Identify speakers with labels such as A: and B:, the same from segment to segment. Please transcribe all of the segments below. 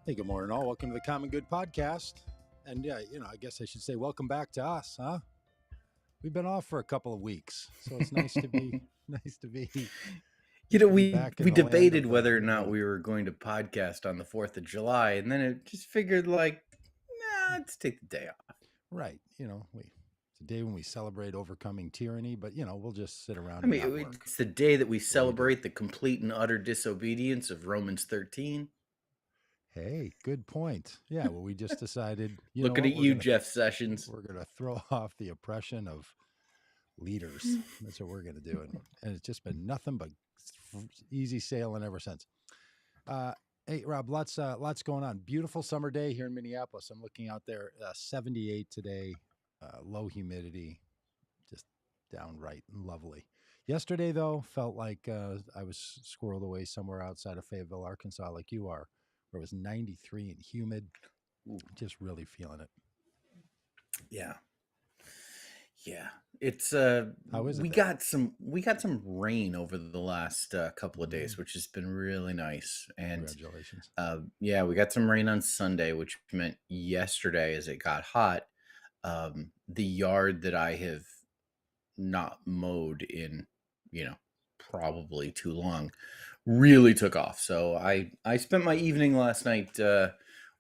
A: Hey, good morning, all. Welcome to the Common Good Podcast. And yeah, I guess I should say welcome back to us, huh? We've been off for a couple of weeks, so it's nice to be nice to be
B: You know,
A: to be
B: we
A: back in
B: we
A: the land
B: debated
A: of the
B: whether or not
A: living.
B: we were going to podcast on the 4th of July, and then it just figured let's take the day off.
A: Right. It's a day when we celebrate overcoming tyranny, but we'll just sit around
B: I
A: and
B: mean,
A: not work.
B: it's the day that we
A: That's what we do.
B: celebrate the complete and utter disobedience of Romans 13.
A: Hey, good point. Yeah, well, we just decided, you know
B: Looking
A: what,
B: at you, Jeff Sessions.
A: we're gonna throw off the oppression of leaders. That's what we're gonna do, and it's just been nothing but easy sailing ever since. Uh, hey, Rob, lots going on. Beautiful summer day here in Minneapolis. I'm looking out there, 78 today, low humidity, just downright lovely. Yesterday, though, felt like I was squirreled away somewhere outside of Fayetteville, Arkansas, like you are, where it was 93 and humid.
B: Ooh,
A: Just really feeling it.
B: yeah. Yeah. It's
A: How is it
B: we
A: there?
B: got some rain over the last couple of days,
A: Mm,
B: which has been really nice. And
A: congratulations.
B: yeah, we got some rain on Sunday, which meant yesterday as it got hot, the yard that I have not mowed in, probably too long, really took off. So I spent my evening last night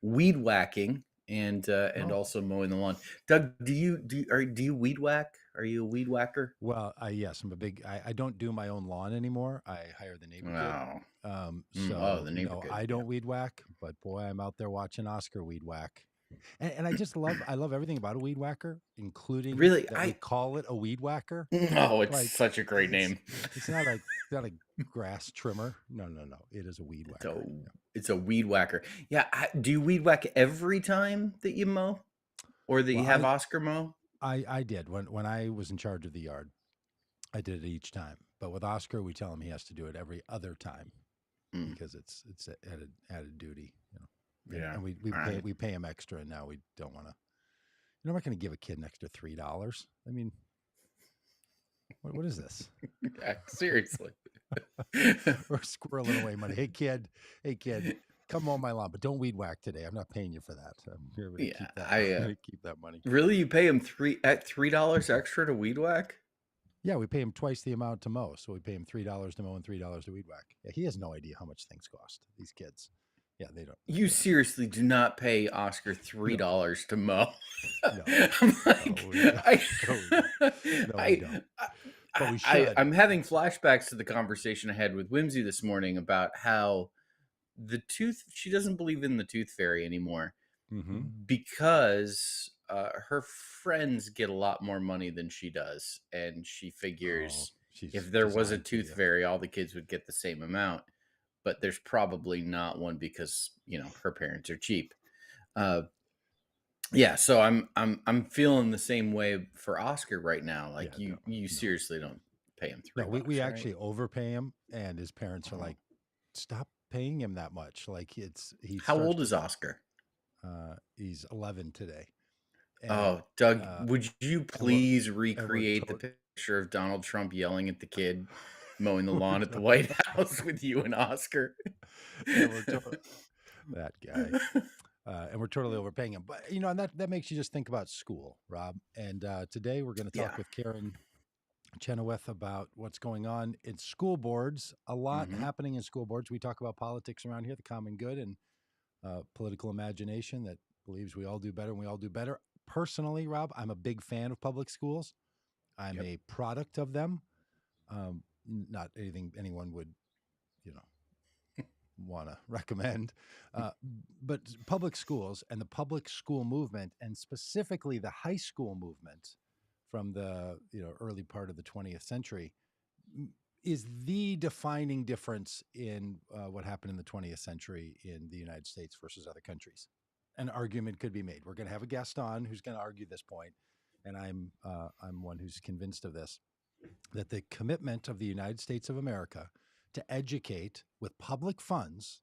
B: weed whacking and
A: Oh,
B: also mowing the lawn. Doug, do you weed whack? Are you a weed whacker?
A: well, yes, I'm a big. I don't do my own lawn anymore. I hire the neighbor kid.
B: Oh, oh,
A: So
B: the neighbor
A: no,
B: good.
A: I
B: Yeah.
A: don't weed whack, but boy, I'm out there watching Oscar weed whack, and I love everything about a weed whacker, including
B: Really,
A: that we call it a weed whacker.
B: oh, it's
A: Like
B: such a great
A: it's
B: name.
A: it's not a grass trimmer. No, no, no. It is a weed
B: It's a
A: whacker.
B: it's a weed whacker. Yeah, do you weed whack every time that you mow, or that
A: Well,
B: you have Oscar mow?
A: I did when I was in charge of the yard. I did it each time, but with Oscar, we tell him he has to do it every other time
B: Mm,
A: because it's a added duty.
B: yeah.
A: And
B: All right.
A: we pay him extra, and now we don't want to. I'm not going to give a kid an extra $3. I mean, what is this?
B: Yeah, seriously.
A: We're squirreling away money. Hey kid, come on my lawn, but don't weed whack today. I'm not paying you for that. I'm going to
B: Yeah,
A: keep that.
B: I
A: I'm going to keep that money.
B: really, you pay him $3 extra to weed whack?
A: Yeah, we pay him twice the amount to mow, so we pay him $3 to mow and $3 to weed whack. Yeah, he has no idea how much things cost. These kids. Yeah, they don't.
B: You
A: Yeah,
B: seriously do not pay Oscar
A: no,
B: $3 to mow.
A: no,
B: I'm
A: no,
B: like, I,
A: no, we don't. No, we don't. But we should.
B: I'm having flashbacks to the conversation I had with Whimsy this morning about how she doesn't believe in the tooth fairy anymore
A: Mm-hmm.
B: because her friends get a lot more money than she does, and she
A: Oh,
B: figures
A: she's
B: if there was a
A: designed for
B: tooth
A: you.
B: fairy, all the kids would get the same amount. But there's probably not one because her parents are cheap. Uh, yeah, so I'm feeling the same way for Oscar right now.
A: Yeah,
B: Like
A: don't
B: you
A: no.
B: seriously don't pay him
A: No,
B: three
A: we
B: bucks, right?
A: actually overpay him, and his parents are
B: Oh.
A: like, "Stop paying him that much." Like he
B: How
A: starts
B: old is
A: to.
B: Oscar?
A: He's 11 today, and
B: Oh, Doug,
A: uh,
B: would you
A: and we're
B: please
A: and we're
B: recreate the
A: to-
B: picture of Donald Trump yelling at the kid mowing the
A: we're
B: lawn at the
A: totally
B: White House with you and Oscar?
A: yeah we're totally that guy, and we're totally overpaying him. But and that makes you just think about school, Rob. And today we're going to talk
B: Yeah.
A: with Karin Chenoweth about what's going on in school boards. A lot
B: Hmm.
A: happening in school boards. We talk about politics around here, the common good, and political imagination that believes we all do better and we all do better. Personally, Rob, I'm a big fan of public schools. I'm
B: Yep.
A: a product of them. Not anything anyone would, you know, want to recommend. Uh, but public schools and the public school movement, and specifically the high school movement from the early part of the 20th century, is the defining difference in what happened in the 20th century in the United States versus other countries. An argument could be made. We're going to have a guest on who's going to argue this point, and I'm one who's convinced of this, that the commitment of the United States of America to educate with public funds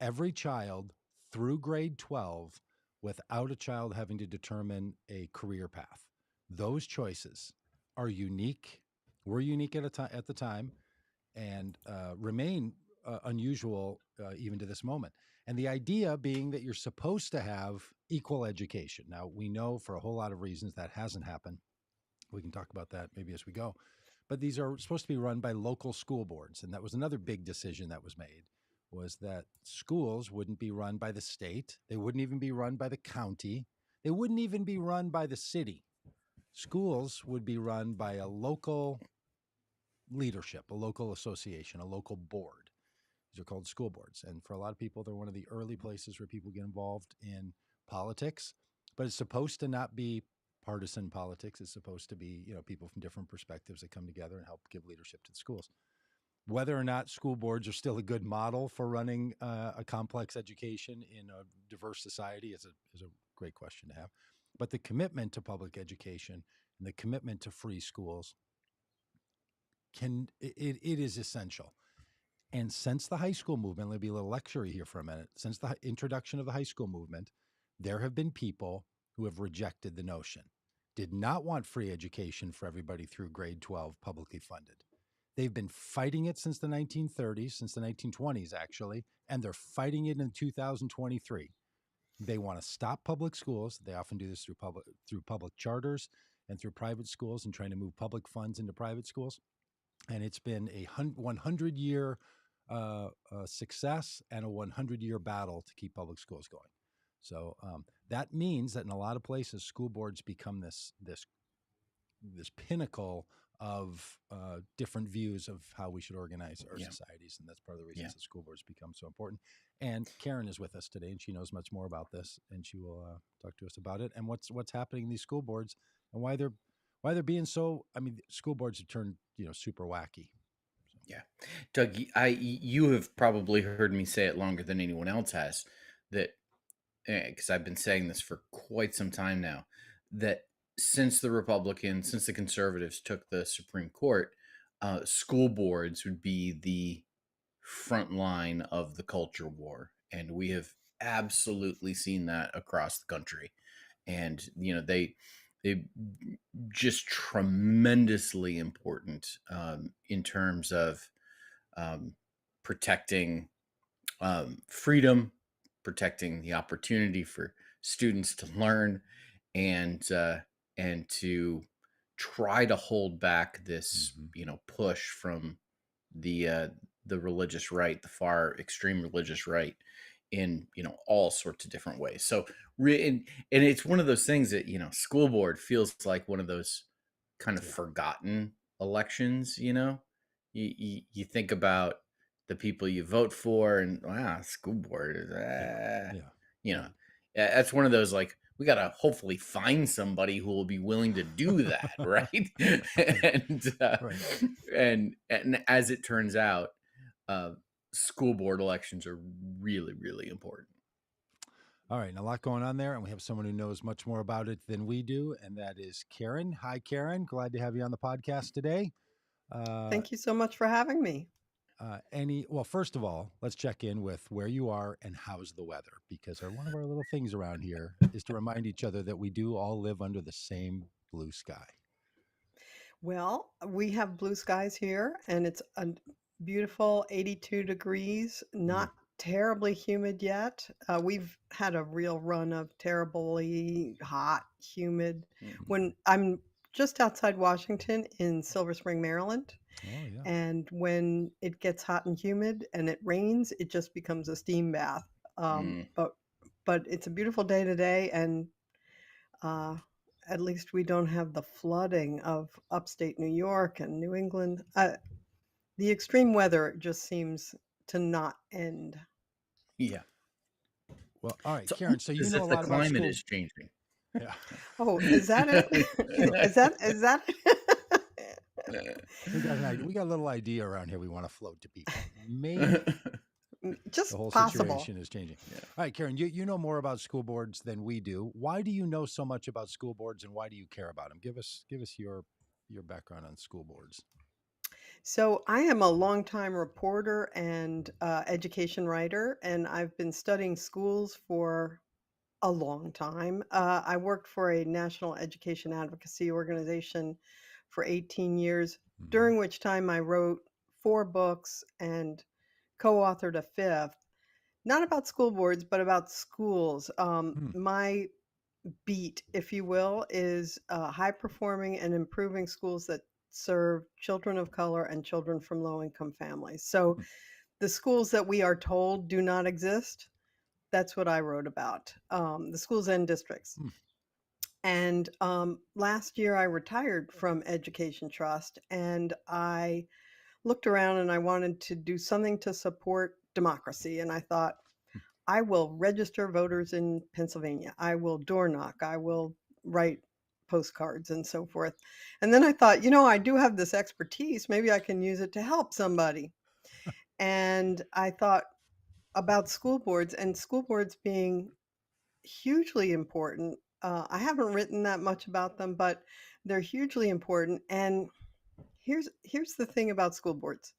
A: every child through grade 12 without a child having to determine a career path. Those choices are unique, were unique at the time, and remain unusual even to this moment. And the idea being that you're supposed to have equal education. Now, we know for a whole lot of reasons that hasn't happened. We can talk about that maybe as we go. But these are supposed to be run by local school boards. And that was another big decision that was made, was that schools wouldn't be run by the state. They wouldn't even be run by the county. They wouldn't even be run by the city. Schools would be run by a local leadership, a local association, a local board. These are called school boards. And for a lot of people, they're one of the early places where people get involved in politics. But it's supposed to not be partisan politics. It's supposed to be, people from different perspectives that come together and help give leadership to the schools. Whether or not school boards are still a good model for running a complex education in a diverse society is a great question to have. But the commitment to public education and the commitment to free schools it is essential. And since the high school movement, let me be a little lectury here for a minute. Since the introduction of the high school movement, there have been people who have rejected the notion, did not want free education for everybody through grade 12 publicly funded. They've been fighting it since the 1930s, since the 1920s, actually, and they're fighting it in 2023. They want to stop public schools. They often do this through public charters and through private schools and trying to move public funds into private schools. And it's been a 100-year success and a 100-year battle to keep public schools going. So that means that in a lot of places, school boards become this pinnacle of different views of how we should organize our societies. And that's part of the reasons that school boards become so important. And Karin is with us today, and she knows much more about this, and she will talk to us about it and what's happening in these school boards and why they're being so. I mean, school boards have turned super wacky.
B: Yeah, Doug, you have probably heard me say it longer than anyone else has, that because I've been saying this for quite some time now, that since the conservatives took the Supreme Court, school boards would be the front line of the culture war. And we have absolutely seen that across the country. And, they just tremendously important in terms of protecting freedom, protecting the opportunity for students to learn, and to try to hold back this push from the religious right, the far extreme religious right, in all sorts of different ways. So and it's one of those things that school board feels like one of those kind of forgotten elections. You think about the people you vote for, and wow, school board is that's one of those, like, we gotta hopefully find somebody who will be willing to do that, right? And as it turns out, school board elections are really, really important.
A: All right, and a lot going on there, and we have someone who knows much more about it than we do, and that is Karin. Hi, Karin. Glad to have you on the podcast today.
C: Thank you so much for having me.
A: Well, first of all, let's check in with where you are and how's the weather, because one of our little things around here is to remind each other that we do all live under the same blue sky.
C: Well, we have blue skies here, and it's a beautiful 82 degrees, not terribly humid yet. We've had a real run of terribly hot, humid. When I'm just outside Washington in Silver Spring, Maryland.
A: Oh, yeah.
C: And when it gets hot and humid and it rains, it just becomes a steam bath. But it's a beautiful day today, and at least we don't have the flooding of upstate New York and New England. The extreme weather just seems to not end.
B: Yeah.
A: Well, all right, Karin. So you know a lot about
B: climate
A: school.
B: is changing.
A: Yeah.
C: Oh, is that it? Is that?
A: We got a little idea around here we want to float to people. Maybe
C: just
A: the whole
C: possible.
A: situation is changing. Yeah. All right, Karin, you know more about school boards than we do. Why do you know so much about school boards, and why do you care about them? Give us your background on school boards.
C: So I am a longtime reporter and education writer, and I've been studying schools for a long time. I worked for a national education advocacy organization for 18 years, during which time I wrote 4 books and co-authored a 5th not about school boards, but about schools.
A: Hmm.
C: My beat, if you will, is high performing and improving schools that serve children of color and children from low income families. So
A: Hmm.
C: the schools that we are told do not exist, that's what I wrote about, the schools and districts.
A: Hmm.
C: And last year I retired from Education Trust, and I looked around and I wanted to do something to support democracy. And I thought, I will register voters in Pennsylvania. I will door knock. I will write postcards and so forth. And then I thought, I do have this expertise. Maybe I can use it to help somebody. And I thought about school boards and school boards being hugely important. I haven't written that much about them, but they're hugely important. And here's the thing about school boards.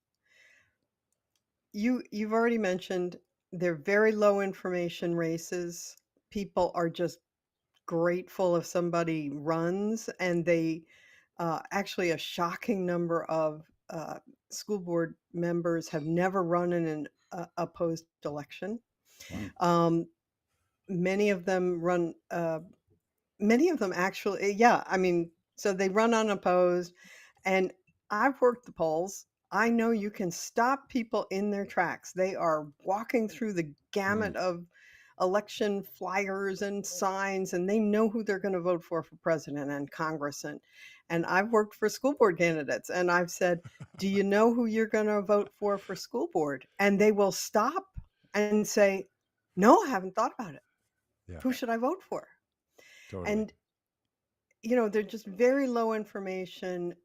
C: You've already mentioned they're very low information races. People are just grateful if somebody runs, and they actually a shocking number of school board members have never run in an opposed election.
A: Wow.
C: Um, many of them run. Many of them actually, yeah. I mean, so they run unopposed, and I've worked the polls. I know you can stop people in their tracks. They are walking through the
A: Mm.
C: gamut of election flyers and signs, and they know who they're going to vote for president and Congress. And I've worked for school board candidates, and I've said, "Do you know who you're going to vote for school board?" And they will stop and say, "No, I haven't thought about it.
A: Yeah,
C: Who should I vote for?"
A: totally.
C: And they're just very low information,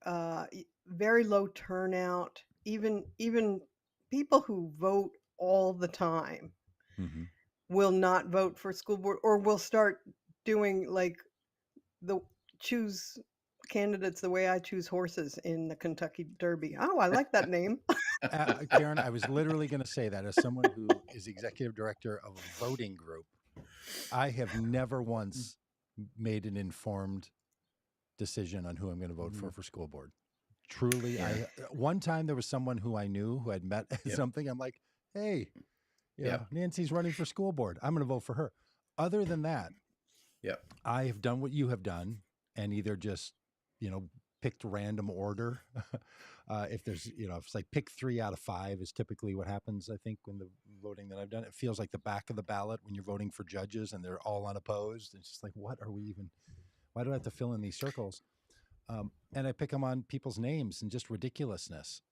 C: very low turnout. Even people who vote all the time
A: Hmm.
C: will not vote for school board, or will start doing like the choose candidates the way I choose horses in the Kentucky Derby. Oh, I like that name.
A: Karen, I was literally going to say that as someone who is executive director of a voting group, I have never once made an informed decision on who I'm going to vote
B: Mhm.
A: for school board. Truly,
B: Yeah.
A: one time there was someone who I knew who had met at
B: Yep.
A: something. I'm like, hey,
B: Yep.
A: Nancy's running for school board. I'm going to vote for her. Other than that,
B: Yep.
A: I have done what you have done and either just, picked random order. If there's, if it's like pick 3 out of 5 is typically what happens, I think, when the voting that I've done. It feels like the back of the ballot when you're voting for judges and they're all unopposed. It's just like, what are we even, why do I have to fill in these circles? And I pick them on people's names and just ridiculousness.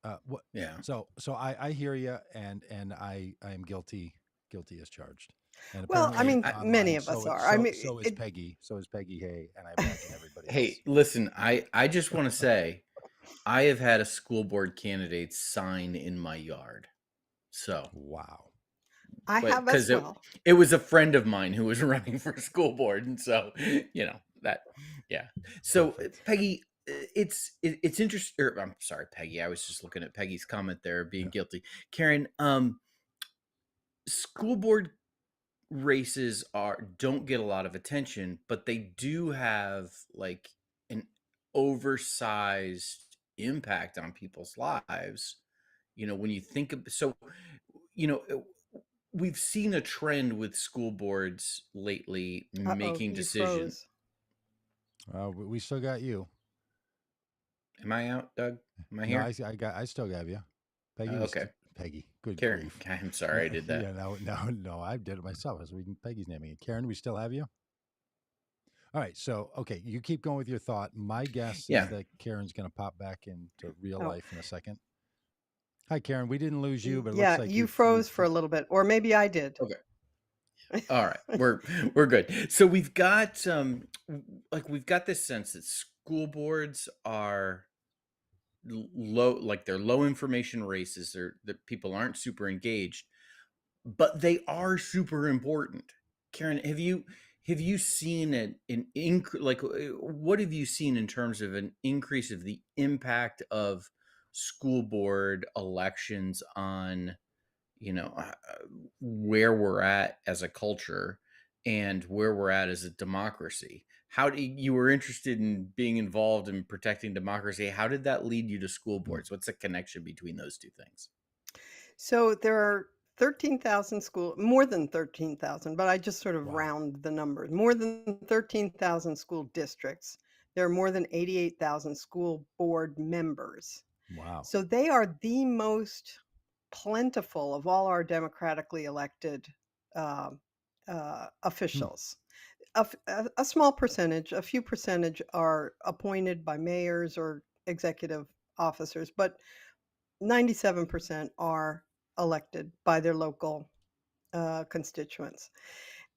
B: Yeah.
A: So I hear you, and I am guilty as charged. And
C: Well, I
A: apparently
C: mean,
B: I,
C: many
A: online,
C: of us
A: so
C: are. I
A: so
C: mean,
A: so is
C: it.
A: Peggy. So is Peggy Hay, and I imagine everybody
B: hey,
A: else.
B: listen, I just want to say I have had a school board candidate sign in my yard. So,
A: Wow.
C: I
B: but
C: have as
B: because
C: well.
B: it was a friend of mine who was running for school board, and so that, yeah. So
A: Perfect.
B: Peggy, it's interesting. I'm sorry, Peggy. I was just looking at Peggy's comment there, being
A: Yeah.
B: guilty. Karen, school board races don't get a lot of attention, but they do have like an oversized impact on people's lives. When you think of, so, you know, uh, we've seen a trend with school boards lately
C: Uh-oh,
B: making
C: you
B: decision.
C: froze.
A: We still got you.
B: Am I out, Doug? Am I
A: No,
B: here?
A: I still got you. Peggy was
B: Okay.
A: Peggy. Good
B: Karen,
A: grief.
B: I'm sorry I did that.
A: Yeah. No. I did it myself. I was reading Peggy's name again. Karen, we still have you. All right. So, okay, you keep going with your thought. My guess is
B: Yeah.
A: that Karen's going to pop back into real
C: Oh,
A: life in a second. Hi, Karen. We didn't lose you, but it looks
C: yeah,
A: like
C: you
A: you've
C: froze for a little bit, or maybe I did.
B: Okay. All right. We're good. So we've got we've got this sense that school boards are low, like they're low information races. That people aren't super engaged, but they are super important. Karen, have you seen what have you seen in terms of an increase of the impact of school board elections on where we're at as a culture and where we're at as a democracy? How do you were interested in being involved in protecting democracy? How did that lead you to school
A: Hmm.
B: boards? What's the connection between those two things?
C: So there are 13,000 school, more than 13,000, but I just sort of
A: Wow.
C: round the numbers. More than 13,000 school districts. There are more than 88,000 school board members.
A: Wow.
C: So they are the most plentiful of all our democratically elected uh,
A: Hmm.
C: officials. A small percentage, a few percentage are appointed by mayors or executive officers, but 97% are elected by their local constituents.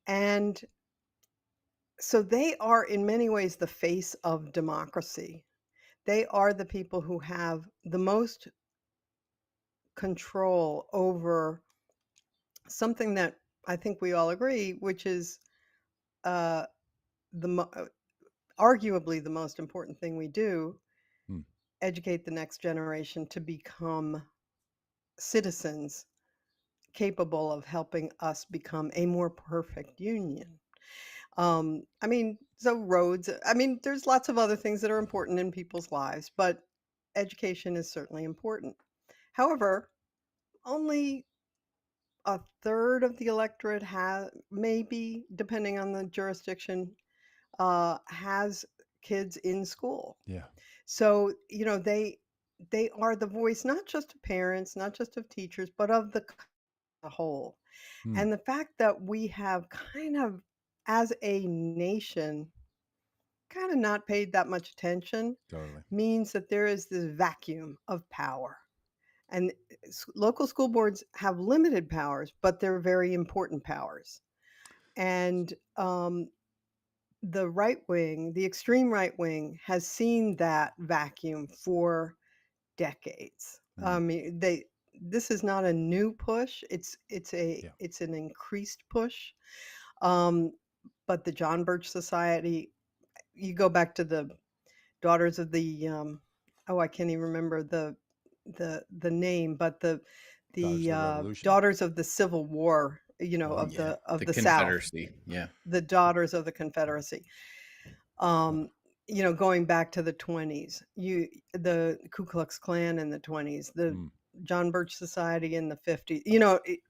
C: And so they are, in many ways, the face of democracy. They are the people who have the most control over something that I think we all agree, which is uh, arguably the most important thing we do:
A: Hmm.
C: educate the next generation to become citizens capable of helping us become a more perfect union. I mean, so roads, I mean, there's lots of other things that are important in people's lives, but education is certainly important. However, only a third of the electorate has, maybe depending on the jurisdiction, has kids in school.
A: Yeah.
C: So, they are the voice not just of parents, not just of teachers, but of the whole.
A: Hmm.
C: And the fact that we have kind of, as a nation, kind of not paid that much attention
A: Totally.
C: means that there is this vacuum of power. And local school boards have limited powers, but they're very important powers. And the right wing, the extreme right wing, has seen that vacuum for decades.
A: Hmm.
C: I mean, this is not a new push.
A: Yeah.
C: It's an increased push. Um, but the John Birch Society, you go back to the daughters of the oh, I can't even remember the name, but
A: Daughters
C: the
A: of the Revolution.
C: daughters of the Civil War,
A: Oh.
B: Yeah,
C: of
B: the
C: the South,
B: Confederacy. Yeah.
C: the daughters of the Confederacy.
A: Huh.
C: Um, going back to the 20s, the Ku Klux Klan in the 20s, the
A: Hmm.
C: John Birch Society in the 50s.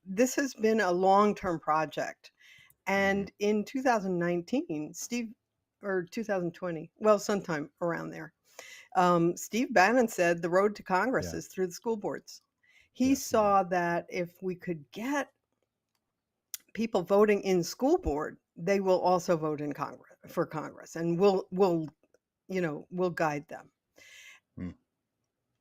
C: This has been a long-term project.
B: Hmm.
C: And in 2019, or 2020, well, sometime around there, Steve Bannon said the road to Congress
A: Yeah.
C: is through the school boards. He
A: Yes, he did.
C: saw that if we could get people voting in school board, they will also vote in Congress for Congress, and we'll guide them.
B: Hmm.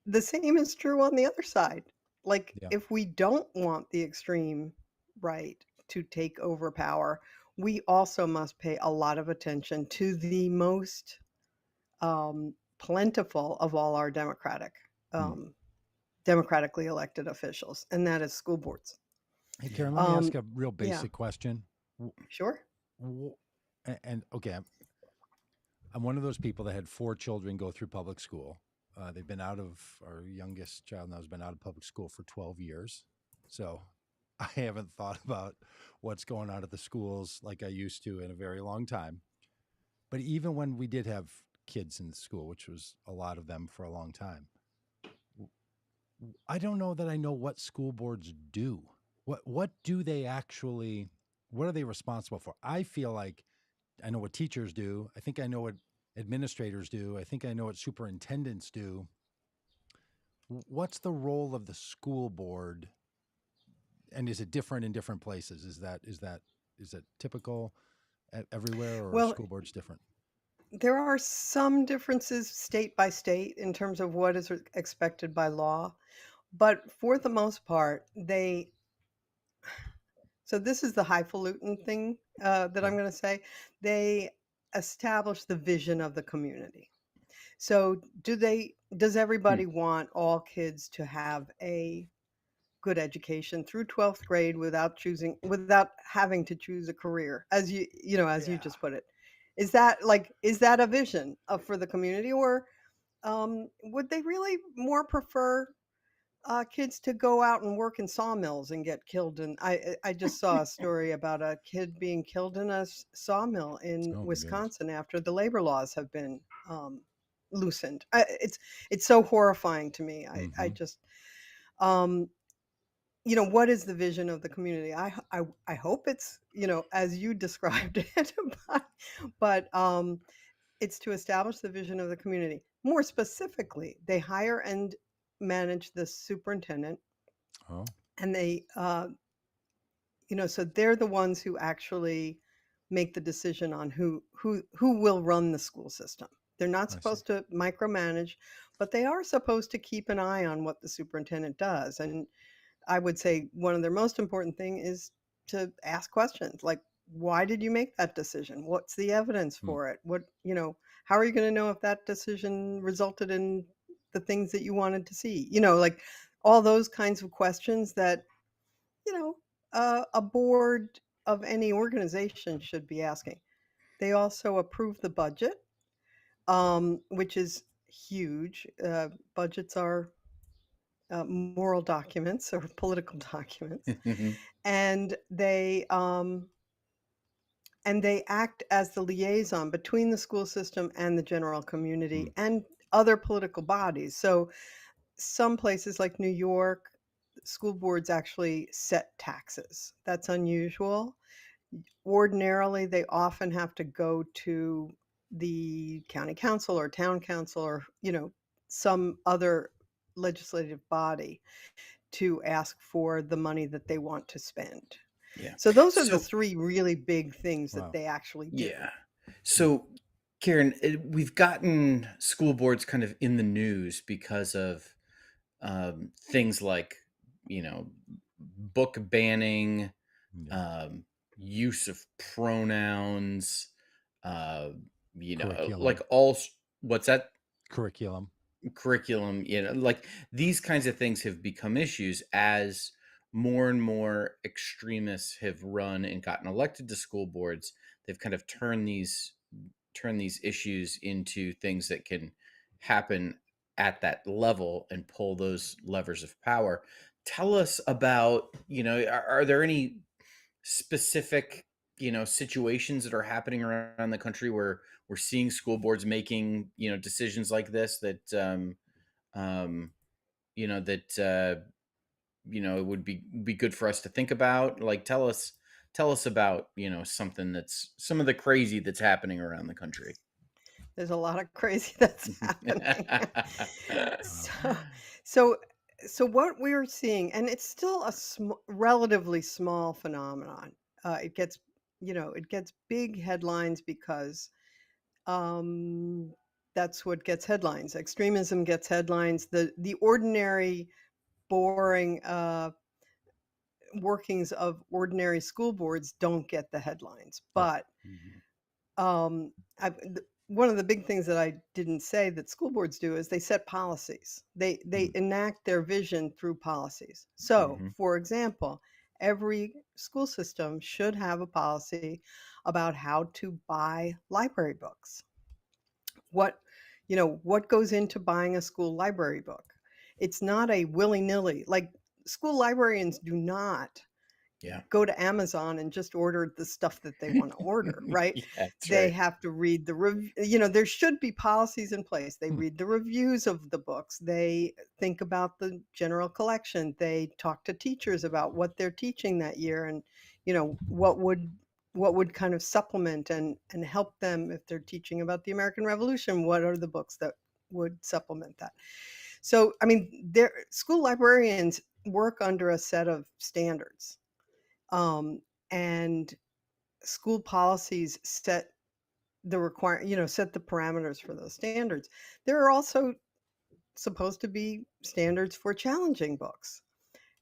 C: The same is true on the other side. Like,
A: Yeah.
C: if we don't want the extreme right to take over power, we also must pay a lot of attention to the most plentiful of all our
A: Hmm.
C: democratically elected officials, and that is school boards.
A: Hey, Karen, let me ask
C: Um,
A: a real
C: yeah,
A: basic question. W-
C: sure.
A: and okay, I'm one of those people that had 4 children go through public school. They've been out of our youngest child now has been out of public school for 12 years. So I haven't thought about what's going on at the schools like I used to in a very long time. But even when we did have kids in school, which was a lot of them for a long time, I don't know that I know what school boards do. What do they actually what are they responsible for? I feel like I know what teachers do. I think I know what administrators do. I think I know what superintendents do. What's the role of the school board, and is it different in different places? Is that typical everywhere, or are
C: Well,
A: school boards different?
C: there are some differences state by state in terms of what is expected by law, but for the most part, so this is the highfalutin thing that I'm
A: Yeah.
C: going to say. They establish the vision of the community. So, does
B: Hmm.
C: everybody want all kids to have a good education through 12th grade without having to choose a career, as you
A: Yeah.
C: just put it? Is that a vision for the community, or would they really more prefer kids to go out and work in sawmills and get killed? And I just saw a story about a kid being killed in a sawmill in
A: Oh my goodness.
C: Wisconsin after the labor laws have been loosened. It's so horrifying to me. I
A: Mm-hmm.
C: just um, what is the vision of the community? I hope it's, as you described it, but it's to establish the vision of the community. More specifically, they hire and manage the superintendent,
A: Oh,
C: and so they're the ones who actually make the decision on who will run the school system. They're not
A: I see.
C: supposed to micromanage, but they are supposed to keep an eye on what the superintendent does. And I would say one of their most important thing is to ask questions like, why did you make that decision? What's the evidence
A: Hmm.
C: for it? How are you going to know if that decision resulted in the things that you wanted to see? Like all those kinds of questions that, you know, a board of any organization should be asking. They also approve the budget, which is huge. Budgets are moral documents or political documents, and they act as the liaison between the school system and the general
A: Hmm.
C: community and other political bodies. So some places like New York, school boards actually set taxes. That's unusual. Ordinarily, they often have to go to the county council or town council or, some other legislative body to ask for the money that they want to spend.
B: Yeah.
C: So those are the
B: So,
C: three really big things that
A: Wow.
C: they actually do.
B: yeah.
A: Hmm.
B: So, Karen, we've gotten school boards kind of in the news because of things like, you know, book banning,
A: Yeah.
B: um, use of pronouns, uh, like
A: Curriculum.
B: what's that?
A: Curriculum.
B: Curriculum, like these kinds of things have become issues as more and more extremists have run and gotten elected to school boards. They've kind of turned these issues into things that can happen at that level and pull those levers of power. Tell us about, are there any specific, situations that are happening around the country where we're seeing school boards making, decisions like this that um, that it would be good for us to think about. Like, tell us about, something that's some of the crazy that's happening around the country.
C: There's a lot of crazy that's happening.
A: Wow.
C: So, so, so what we're seeing, and it's still a relatively small phenomenon. It gets big headlines because um, that's what gets headlines. Extremism gets headlines. The ordinary, boring workings of ordinary school boards don't get the headlines.
A: Right.
C: But
A: Mhm.
C: um, one of the big things that I didn't say that school boards do is they set policies. They
A: Mm.
C: enact their vision through policies. So,
B: Hmm.
C: for example, every school system should have a policy about how to buy library books. What goes into buying a school library book? It's not a willy-nilly. Like school librarians do not
B: Yeah.
C: go to Amazon and just order the stuff that they want to order, right?
B: Yeah, that's
C: They
B: right.
C: have to read the there should be policies in place. They
A: Hmm.
C: read the reviews of the books. They think about the general collection. They talk to teachers about what they're teaching that year and, what would kind of supplement and help them if they're teaching about the American Revolution. What are the books that would supplement that? So, I mean, school librarians work under a set of standards, and school policies set the parameters for those standards. There are also supposed to be standards for challenging books,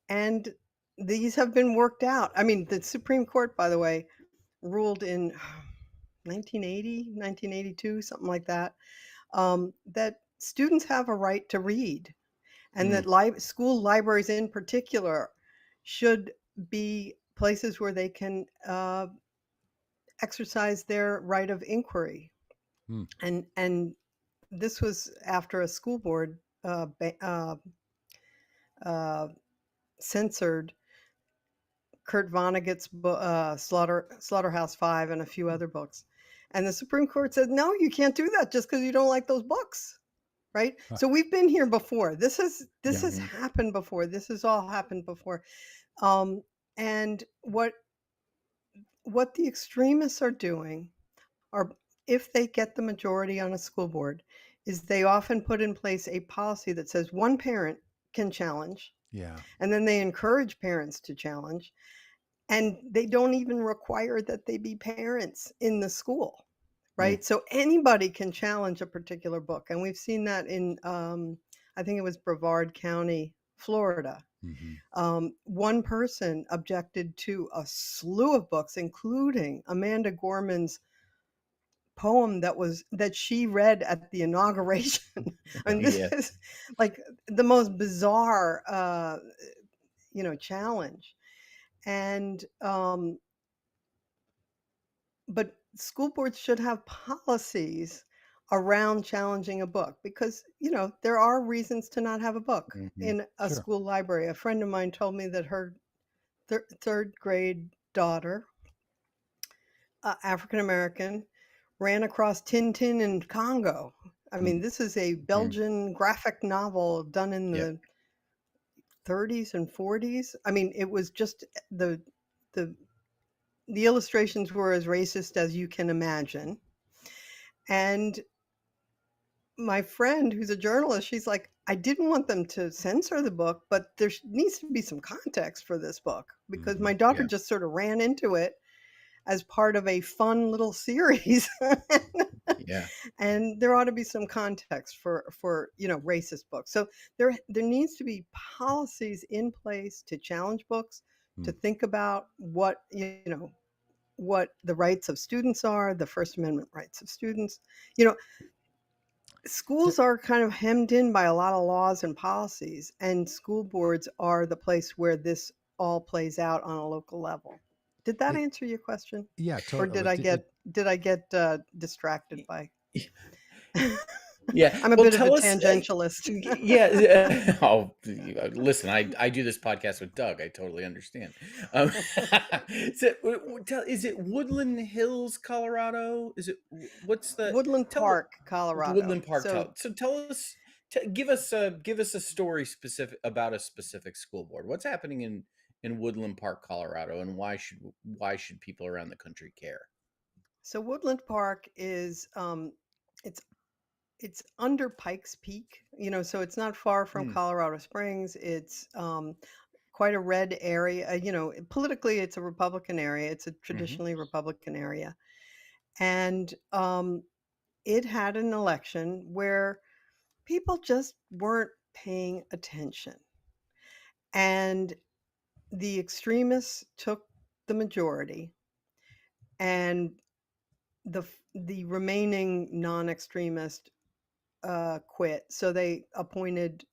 C: and these have been worked out. I mean, the Supreme Court, by the way, ruled in 1980, 1982, something like that, that students have a right to read, and
B: Mm,
C: that school libraries in particular should be places where they can exercise their right of inquiry.
A: Hmm.
C: And this was after a school board uh, censored Kurt Vonnegut's Slaughterhouse Five and a few other books. And the Supreme Court said, no, you can't do that just because you don't like those books. right?
A: Huh.
C: So we've been here before. This
A: Yeah.
C: has happened before. This has all happened before. Um, and what the extremists are doing are, if they get the majority on a school board, is they often put in place a policy that says one parent can challenge,
A: Yeah.
C: and then they encourage parents to challenge, and they don't even require that they be parents in the school,
B: Mm.
C: right? So anybody can challenge a particular book, and we've seen that in I think it was Brevard County, Florida.
A: Hmm.
C: One person objected to a slew of books, including Amanda Gorman's poem that she read at the inauguration. I mean, this
B: Yeah.
C: is like the most bizarre, challenge. And but school boards should have policies around challenging a book, because there are reasons to not have a book
B: Hmm.
C: in a
A: Sure.
C: school library. A friend of mine told me that her third grade daughter, African American, ran across Tintin in Congo. I
A: Mm.
C: mean, this is a
B: Mm.
C: Belgian graphic novel done in
B: Yep.
C: the 30s and 40s. I mean, it was just the the illustrations were as racist as you can imagine. And my friend, who's a journalist, she's like, I didn't want them to censor the book, but there needs to be some context for this book, because my
A: Hmm.
C: daughter
B: Yeah.
C: just sort of ran into it as part of a fun little series.
B: Yeah.
C: And there ought to be some context for racist books. So there needs to be policies in place to challenge books, to
A: Mm.
C: think about what the rights of students are, the First Amendment rights of students. you know
A: Th-
C: Schools are kind of hemmed in by a lot of laws and policies, and school boards are the place where this all plays out on a local level. Did that
A: it,
C: answer your question,
A: yeah,
C: or did
A: totally.
C: I get distracted by?
B: Yeah.
C: I'm a
B: Well,
C: bit of a
B: tell us.
C: tangentialist.
B: Yeah. Oh, listen. I do this podcast with Doug. I totally understand. Um, is it Woodland Hills, Colorado? Is it what's the
C: Woodland
B: tell
C: Park, Colorado.
B: Woodland Park?
C: So
B: Tell us. Give us a story specific about a specific school board. What's happening in Woodland Park, Colorado, and why should people around the country care?
C: so Woodland Park is it's it's under Pikes Peak, so it's not far from
B: Hmm.
C: Colorado Springs. It's quite a red area. Politically, it's a Republican area. It's a
B: Mm-hmm.
C: traditionally Republican area. And it had an election where people just weren't paying attention. And the extremists took the majority, and the remaining non-extremist quit. So they appointed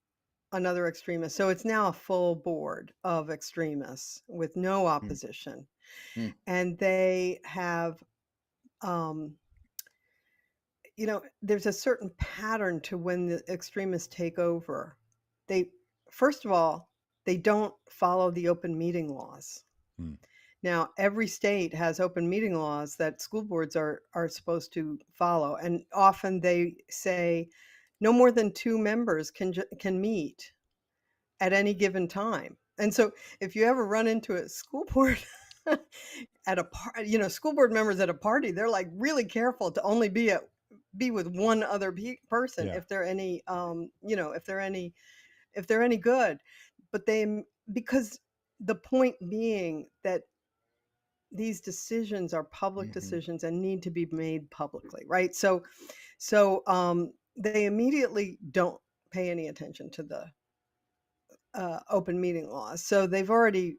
C: another extremist. So it's now a full board of extremists with no opposition.
B: Mm-hmm.
C: And they have, um, there's a certain pattern to when the extremists take over. They, first of all, they don't follow the open meeting laws.
A: Mm.
C: Now, every state has open meeting laws that school boards are supposed to follow, and often they say no more than two members can meet at any given time. And so if you ever run into a school board at a party, school board members at a party, they're like really careful to only be with one other person
A: Yeah.
C: if they're any if they're any good. But because the point being that these decisions are public
B: Mm-hmm.
C: decisions and need to be made publicly, right? So they immediately don't pay any attention to the open meeting laws. So they've already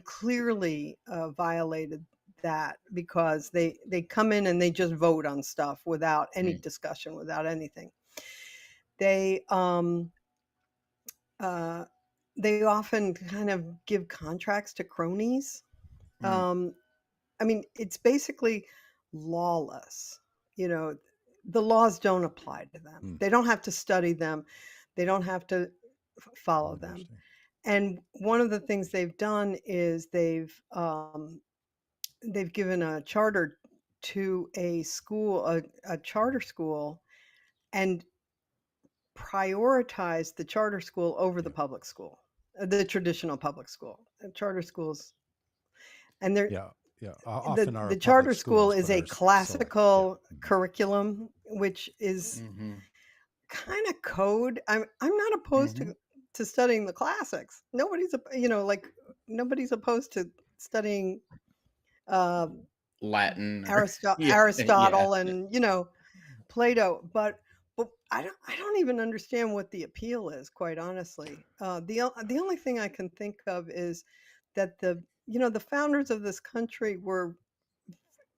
C: clearly violated that, because they come in and they just vote on stuff without any discussion, without anything. They uh, they often kind of give contracts to cronies.
B: Mm-hmm.
C: Um, I mean, it's basically lawless. You know, the laws don't apply to them.
A: Mm.
C: They don't have to study them. They don't have to follow them.
A: Interesting.
C: And one of the things they've done is they've given a charter to a school, a charter school, and prioritize the charter school over the public school, the traditional public school. Charter schools, and they're
A: Yeah. Often
C: the
A: our
C: charter
A: public
C: school
A: schools,
C: is
A: but
C: a
A: are select.
C: classical
A: Mhm.
C: curriculum, which is
B: Mm-hmm.
C: kind of code. I'm not opposed
B: Mm-hmm.
C: to studying the classics. Nobody's like nobody's opposed to studying uh,
B: Latin or yeah, yeah.
C: Aristotle and Plato, but I don't even understand what the appeal is, quite honestly. The only thing I can think of is that the founders of this country were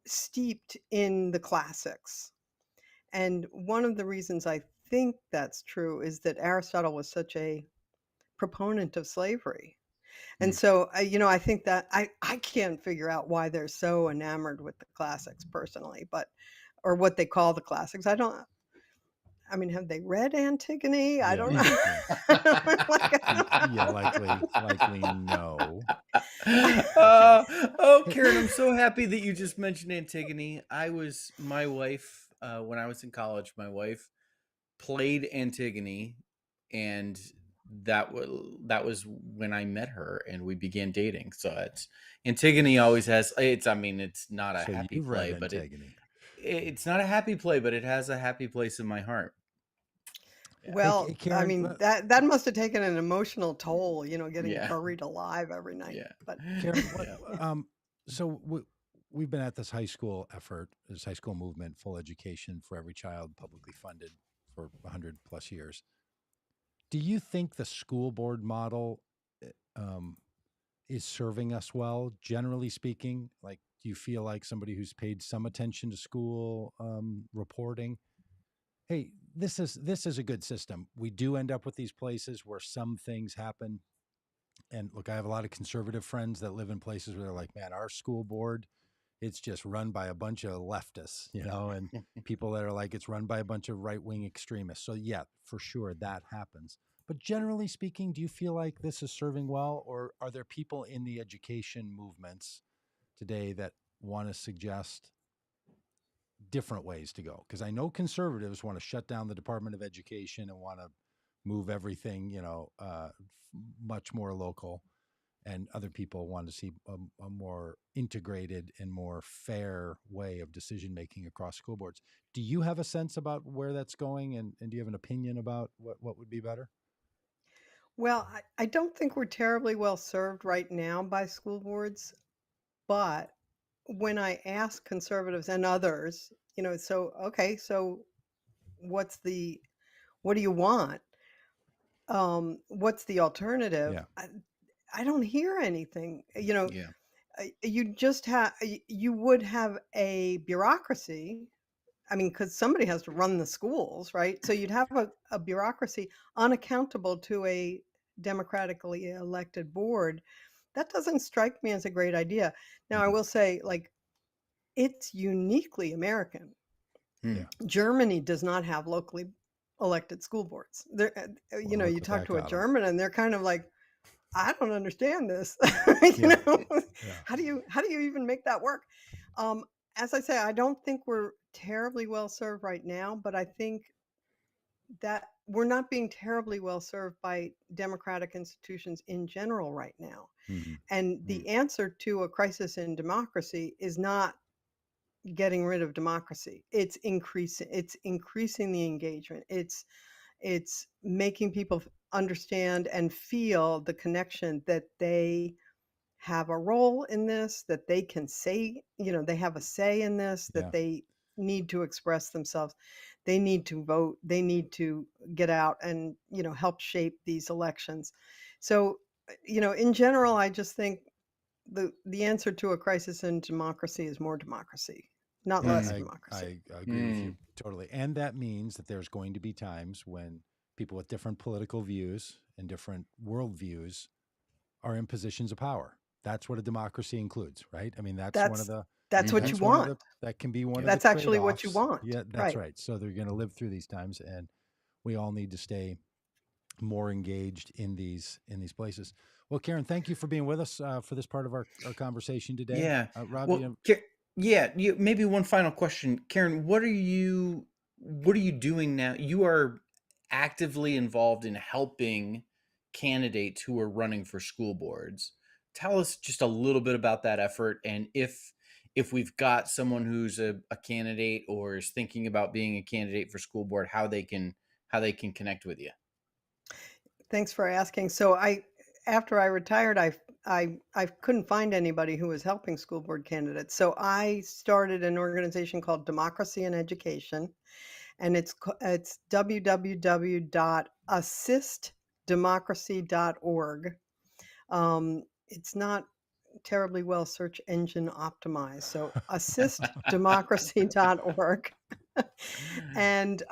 C: steeped in the classics. And one of the reasons I think that's true is that Aristotle was such a proponent of slavery. And
B: Mm.
C: so, I think that I can't figure out why they're so enamored with the classics personally, or what they call the classics. I mean, have they read Antigone? I
A: Yeah.
C: don't know.
A: Yeah, likely no.
B: Oh,
A: Hey,
B: Karen, I'm so happy that you just mentioned Antigone. My wife, when I was in college, my wife played Antigone, and that was when I met her and we began dating. So Antigone always has it's not a
A: so
B: happy
A: you've read
B: play, but
A: Antigone.
B: it's not a happy play, but it has a happy place in my heart. Yeah.
A: Hey,
C: Well, I
A: Karen,
C: mean, that must have taken an emotional toll, getting
B: Yeah.
C: buried alive every night.
B: Yeah.
C: But
A: Karen, what?
B: Yeah.
A: So we've been at this high school effort, this high school movement, full education for every child, publicly funded for 100+ years. Do you think the school board model um, is serving us well, generally speaking? Like, do you feel like somebody who's paid some attention to school reporting? Hey, this is a good system. We do end up with these places where some things happen. And look, I have a lot of conservative friends that live in places where they're like, man, our school board, it's just run by a bunch of leftists, and people that are like, it's run by a bunch of right-wing extremists. So yeah, for sure that happens. But generally speaking, do you feel like this is serving well, or are there people in the education movements today that want to suggest different ways to go? Because I know conservatives want to shut down the Department of Education and want to move everything, much more local. And other people want to see a more integrated and more fair way of decision making across school boards. Do you have a sense about where that's going, and do you have an opinion about what would be better?
C: well, I don't think we're terribly well served right now by school boards. But when I ask conservatives and others, so okay, so what's the what do you want? What's the alternative?
A: Yeah.
C: I don't hear anything.
B: Yeah.
C: You would have a bureaucracy. I mean, because somebody has to run the schools, right? So you'd have a bureaucracy unaccountable to a democratically elected board. That doesn't strike me as a great idea. Now, I
A: Mhm.
C: will say, like, it's uniquely American.
B: Hmm.
A: Yeah.
C: Germany does not have locally elected school boards.
A: Well, look
C: You
A: what
C: talk
A: that
C: to a
A: got them.
C: German and they're kind of like, I don't understand this.
A: Yeah. Yeah.
C: How do you even make that work? Um, as I say, I don't think we're terribly well served right now, but I think that we're not being terribly well served by democratic institutions in general right now.
A: Mhm.
C: And the answer to a crisis in democracy is not getting rid of democracy. It's increasing the engagement. It's making people understand and feel the connection that they have a role in this, that they can say, they have a say in this, that
A: Yeah.
C: they need to express themselves. They need to vote. They need to get out and, help shape these elections. So, in general, I just think the answer to a crisis in democracy is more democracy, not
A: Yeah,
C: less
B: Hmm.
C: democracy.
A: I agree with you totally. And that means that there's going to be times when people with different political views and different worldviews are in positions of power. That's what a democracy includes, right? I mean, that's one of
C: That's
A: the
C: that's what
B: Hmm.
C: you
A: that's one of
C: want.
A: the that can be one of
B: Yeah.
A: the
C: That's actually what you
A: trade-offs.
C: want.
A: Yeah, that's
C: Right.
A: right. So they're going to live through these times, and we all need to stay more engaged in these places. Well, Karen, thank you for being with us for this part of our conversation today.
B: Yeah.
A: Rob,
B: Well, yeah. Maybe one final question, Karen. What are you doing now? You are actively involved in helping candidates who are running for school boards. Tell us just a little bit about that effort, and if we've got someone who's a candidate or is thinking about being a candidate for school board, how they can connect with you.
C: Thanks for asking. So after I retired, I couldn't find anybody who was helping school board candidates. So I started an organization called Democracy in Education, and it's www.assistdemocracy.org. It's not terribly well search engine optimized. So assistdemocracy.org. And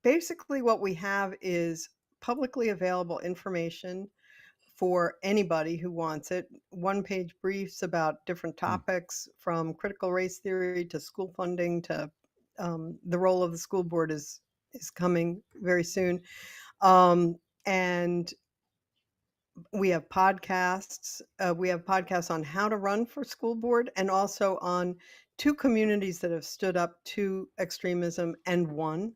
C: basically what we have is publicly available information for anybody who wants it. One-page briefs about different topics, from critical race theory to school funding to the role of the school board is coming very soon. And we have podcasts. We have podcasts on how to run for school board, and also on two communities that have stood up to extremism and won.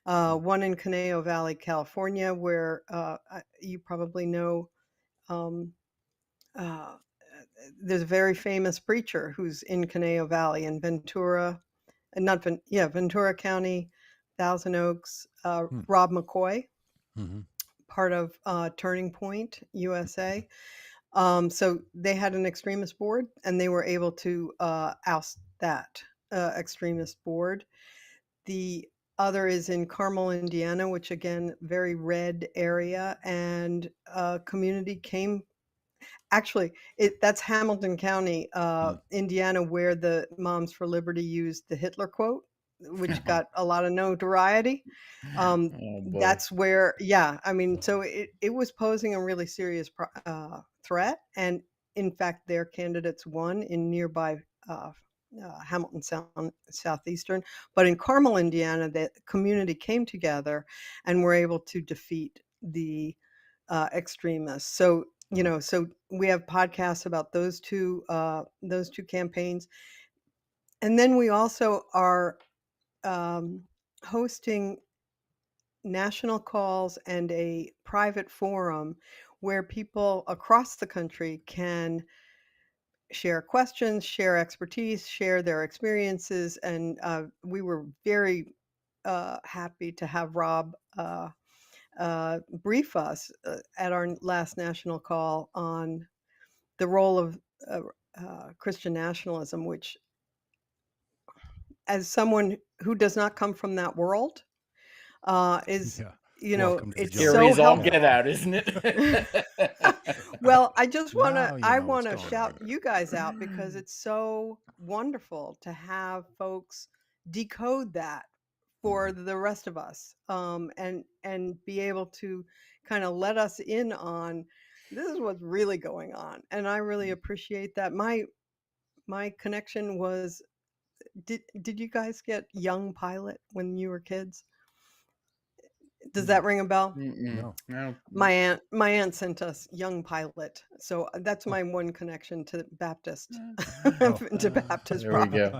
C: One in Conejo Valley, California, where you probably know uh, there's a very famous preacher who's in Conejo Valley in Ventura, Ventura County, Thousand Oaks, Rob McCoy, part of Turning Point USA. So they had an extremist board, and they were able to oust that extremist board. The other is in Carmel, Indiana, which again, very red area, and a community came. Actually, that's Hamilton County, Indiana, where the Moms for Liberty used the Hitler quote, which got a lot of notoriety.
B: Oh boy.
C: That's where, I mean, so it was posing a really serious threat, and in fact, their candidates won in nearby Hamilton Southeastern. But in Carmel, Indiana, the community came together and were able to defeat the extremists. So so we have podcasts about those two campaigns, and then we also are hosting national calls and a private forum where people across the country can share questions, share expertise, share their experiences. And we were very happy to have Rob brief us at our last national call on the role of Christian nationalism, which, as someone who does not come from that world, is it's so
B: all get out, isn't it?
C: Well, I just want to shout you guys out, because it's so wonderful to have folks decode that for the rest of us, and be able to kind of let us in on this is what's really going on. And I really appreciate that. My connection was, did you guys get Young Pilot when you were kids? Does that ring a bell?
B: No.
C: My aunt sent us Young Pilot, so that's my one connection to Baptist, to Baptist
B: There we go.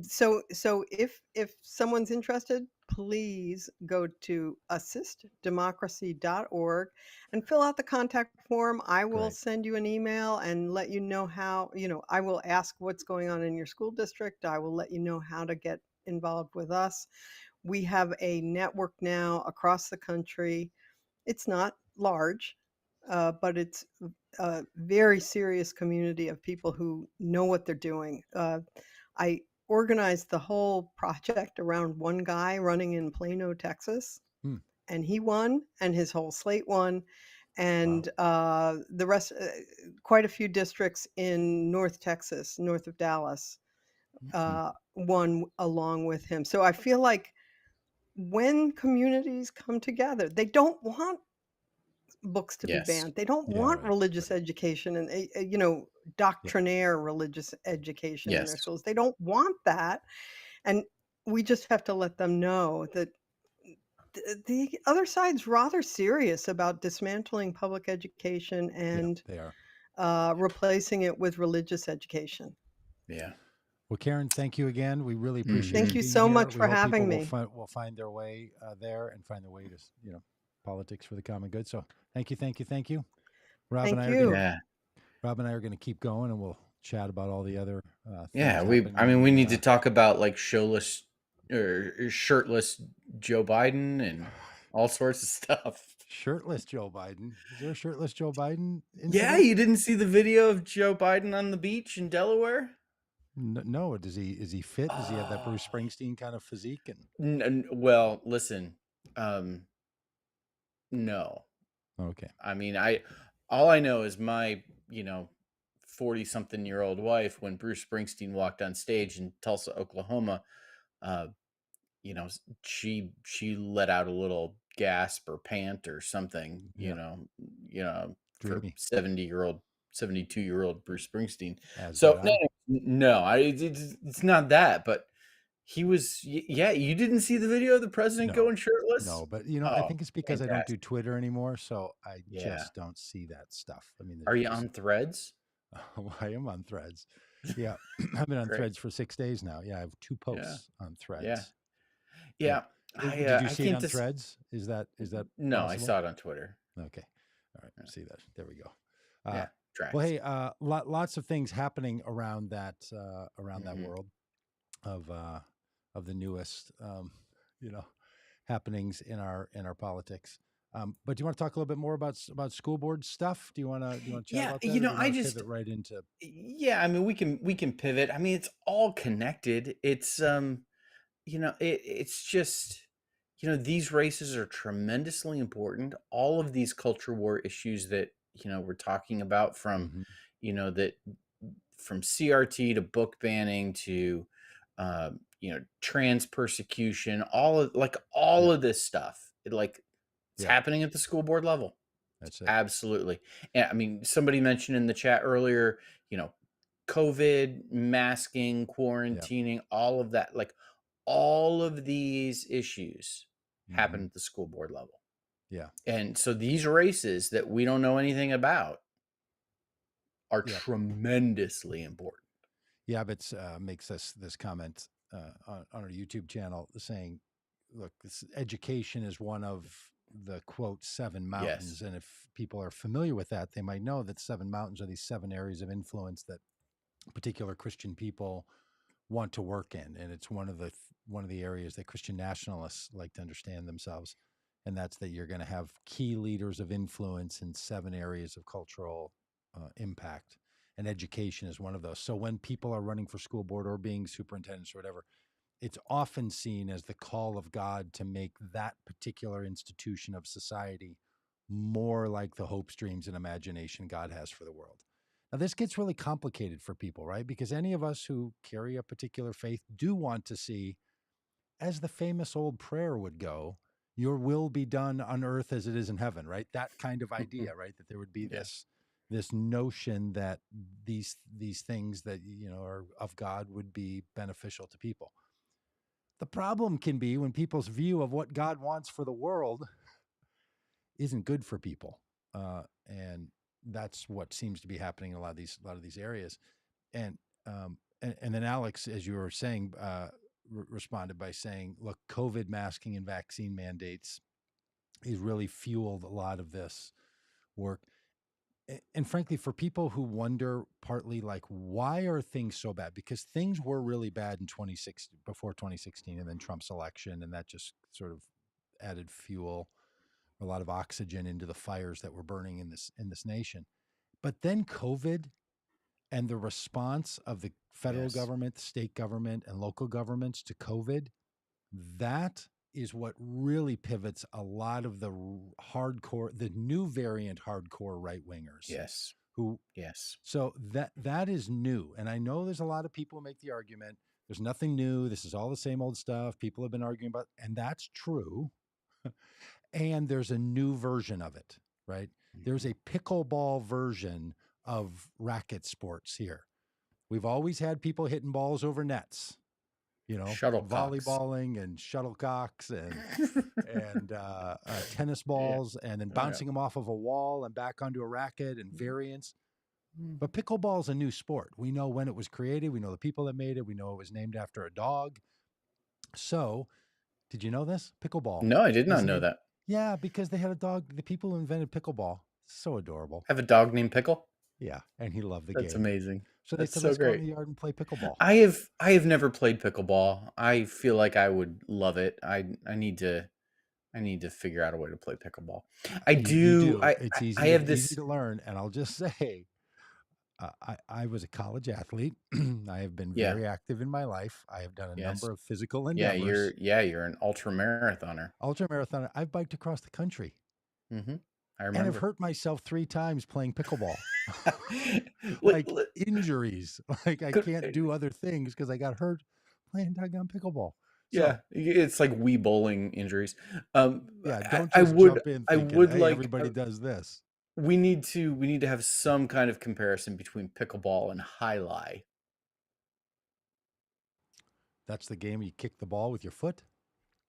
C: So if someone's interested, please go to assistdemocracy.org and fill out the contact form. I will send you an email and let you know how. I will ask what's going on in your school district. I will let you know how to get involved with us. We have a network now across the country. It's not large, but it's a very serious community of people who know what they're doing. I organized the whole project around one guy running in Plano, Texas, and he won, and his whole slate won. And the rest, quite a few districts in North Texas, north of Dallas, won along with him. So I feel like when communities come together, they don't want books to be banned. They don't want religious education and doctrinaire religious education in their schools. They don't want that. And we just have to let them know that the other side's rather serious about dismantling public education and
A: they are
C: replacing it with religious education.
B: Yeah.
A: Well, Karin, thank you again. We really appreciate
C: Thank
A: you
C: you
A: being
C: so
A: here.
C: much
A: We
C: for
A: hope people
C: having
A: will
C: me.
A: find their way there and find their way to politics for the common good. So thank you. Rob and I
C: Thank
A: are gonna
C: you.
B: Yeah.
A: Rob and I are gonna keep going, and we'll chat about all the other
B: Yeah,
A: things happening
B: we
A: in
B: need to talk about like showless or shirtless Joe Biden and all sorts of stuff.
A: shirtless Joe Biden. Is there a shirtless Joe Biden
B: Yeah,
A: incident?
B: you didn't see the video of Joe Biden on the beach in Delaware?
A: No. Is he fit? Does he have that Bruce
B: Oh,
A: Springsteen kind of physique? And
B: well, listen, um, no.
A: okay,
B: I mean, all I know is my, 40-something-year-old wife, when Bruce Springsteen walked on stage in Tulsa, Oklahoma, uh, she let out a little gasp or pant or something,
A: yeah,
B: for
A: dreamy,
B: 72-year-old Bruce Springsteen.
A: as did
B: So no,
A: I.
B: no, it's not that, but he was, yeah, you didn't see the video of the president
A: No,
B: going shirtless?
A: no, but I
B: Oh,
A: think it's because I don't do
B: fantastic.
A: Twitter anymore, so I
B: Yeah.
A: just don't see that stuff. I mean,
B: Are
A: there's
B: you
A: just
B: on Threads?
A: I am on Threads. Yeah, I've been on
B: Great.
A: Threads for 6 days now. Yeah, I have 2
B: Yeah.
A: posts on
B: Yeah.
A: Threads. Yeah,
B: Yeah.
A: did you
B: I
A: see it
B: can't
A: on Threads? Is that
B: no, I
A: possible?
B: saw it on Twitter.
A: Okay, all right, see that. There we go. Uh,
B: Yeah.
A: well,
B: Tracks.
A: hey, lots of things happening around that
B: Hmm.
A: world of the newest you know happenings in our politics. But do you want to talk a little bit more about school board stuff? Do you want to chat
B: Yeah.
A: about that, or do you want to pivot right into?
B: Yeah, I mean, we can pivot. I mean, it's all connected. It's just, these races are tremendously important. All of these culture war issues that, we're talking about,
A: Mhm.
B: that from CRT to book banning to, trans persecution, all
A: Yep,
B: of this stuff, it's
A: yep,
B: happening at the school board level.
A: that's it.
B: Absolutely. And I mean, somebody mentioned in the chat earlier, you know, COVID, masking,
A: Yep.
B: quarantining, all of that. Like all of these issues happen
A: Hmm.
B: at the school board level.
A: Yeah,
B: And so these races that we don't know anything about are
A: yep.
B: tremendously important.
A: Yabitz makes this comment on our YouTube channel saying, look, education is one of the quote 7 mountains.
B: Yes.
A: And if people are familiar with that, they might know that 7 mountains are these 7 areas of influence that particular Christian people want to work in. And it's one of the areas that Christian nationalists like to understand themselves. And that's that you're going to have key leaders of influence in 7 areas of cultural impact. And education is one of those. So when people are running for school board or being superintendents or whatever, it's often seen as the call of God to make that particular institution of society more like the hopes, dreams, and imagination God has for the world. Now, this gets really complicated for people, right? Because any of us who carry a particular faith do want to see, as the famous old prayer would go, your will be done on earth as it is in heaven, right? That kind of idea, right? That there would be
B: Yeah.
A: this notion that these things that are of God would be beneficial to people. The problem can be when people's view of what God wants for the world isn't good for people, and that's what seems to be happening in a lot of these areas. And then Alex, as you were saying, responded by saying, "Look, COVID masking and vaccine mandates has really fueled a lot of this work." And frankly, for people who wonder partly like, why are things so bad? Because things were really bad in 2016, before 2016, and then Trump's election, and that just sort of added fuel, a lot of oxygen into the fires that were burning in this nation. But then COVID and the response of the federal
B: Yes.
A: government, the state government, and local governments to COVID, that is what really pivots a lot of the the new variant hardcore right wingers
B: Yes.
A: who.
B: Yes.
A: So that is new. And I know there's a lot of people who make the argument there's nothing new. This is all the same old stuff people have been arguing about. And that's true. And there's a new version of it, right? There's
B: Mhm.
A: a pickleball version of racket sports here. We've always had people hitting balls over nets,
B: Shuttlecocks.
A: volleyballing and shuttlecocks and tennis
B: Yeah.
A: balls, and then
B: Oh, yeah.
A: bouncing them off of a wall and back onto a racket and variants. But pickleball is a new sport. We know when it was created. We know the people that made it. We know it was named after a dog. So, did you know this? Pickleball
B: No, I did not
A: is
B: know
A: named.
B: that.
A: Yeah, because they had a dog. The people who invented pickleball, so adorable.
B: I have a dog named Pickle.
A: Yeah, and he loved the
B: That's
A: game.
B: amazing.
A: So they
B: That's
A: said,
B: so
A: let's go out in
B: great.
A: the yard and play pickleball.
B: I have never played pickleball. I feel like I would love it. I need to figure out a way to play pickleball. I
A: You
B: do.
A: do. It's
B: I
A: easy
B: have
A: easy
B: this.
A: to learn. And I'll just say, I was a college athlete. I have been
B: Yeah.
A: very active in my life. I have done a
B: Yes.
A: number of physical
B: Yeah.
A: endeavors.
B: You're an ultra marathoner.
A: Ultra marathoner. I've biked across the country
B: I
A: and have
B: remember.
A: hurt myself 3 times playing pickleball.
B: Let-
A: Like
B: let-
A: injuries. Like I
B: could-
A: can't do other things because I got hurt playing doggone pickleball. So
B: yeah, it's like Wii bowling injuries.
A: yeah, don't
B: I
A: just
B: would.
A: jump in
B: I
A: thinking,
B: would
A: hey,
B: like.
A: everybody does this.
B: We need to have some kind of comparison between pickleball and highlight.
A: That's the game you kick the ball with your foot.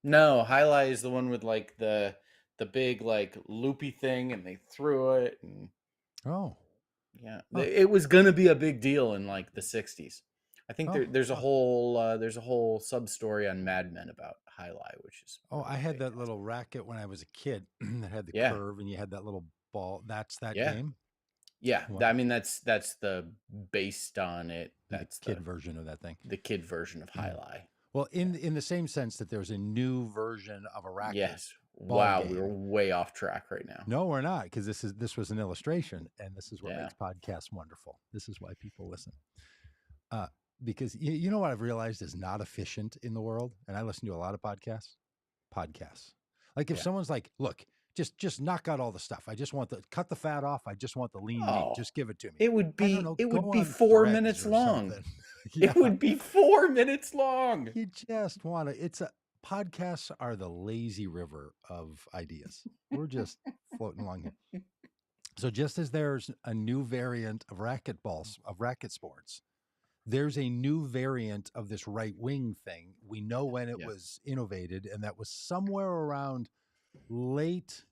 B: No, highlight is the one with like the big like loopy thing, and they threw it, and
A: Oh,
B: yeah,
A: huh.
B: it was gonna be a big deal in like the '60s. I think
A: Oh,
B: there's a whole sub story on Mad Men about highlight, which is
A: oh, I
B: really
A: had that
B: fantastic.
A: little racket when I was a kid that had the
B: Yeah,
A: curve and you had that little ball. That's that
B: yeah,
A: game.
B: yeah.
A: Well,
B: I mean, that's the based on it.
A: the
B: That's
A: kid version of that thing.
B: the kid version of highlight.
A: Well, in the same sense that there's a new version of a racket
B: Yes.
A: ball
B: Wow, we were
A: game.
B: way off track right now.
A: No, we're not, because this was an illustration, and this is what
B: Yeah.
A: makes podcasts wonderful. This is why people listen. Uh, because you know what I've realized is not efficient in the world, and I listen to a lot of podcasts. Podcasts, like if
B: Yeah.
A: someone's like, "Look, just knock out all the stuff. I just want cut the fat off. I just want the lean meat.
B: Oh,
A: Just give it to me." I don't know.
B: it would
A: Go
B: be
A: on
B: 4 minutes
A: Threads or
B: long.
A: something.
B: It
A: Yeah,
B: would be 4 minutes long.
A: you just want to. It's a podcasts are the lazy river of ideas. We're just floating along here. So just as there's a new variant of racket sports, there's a new variant of this right wing thing. We know when it
B: Yeah.
A: was innovated, and that was somewhere around late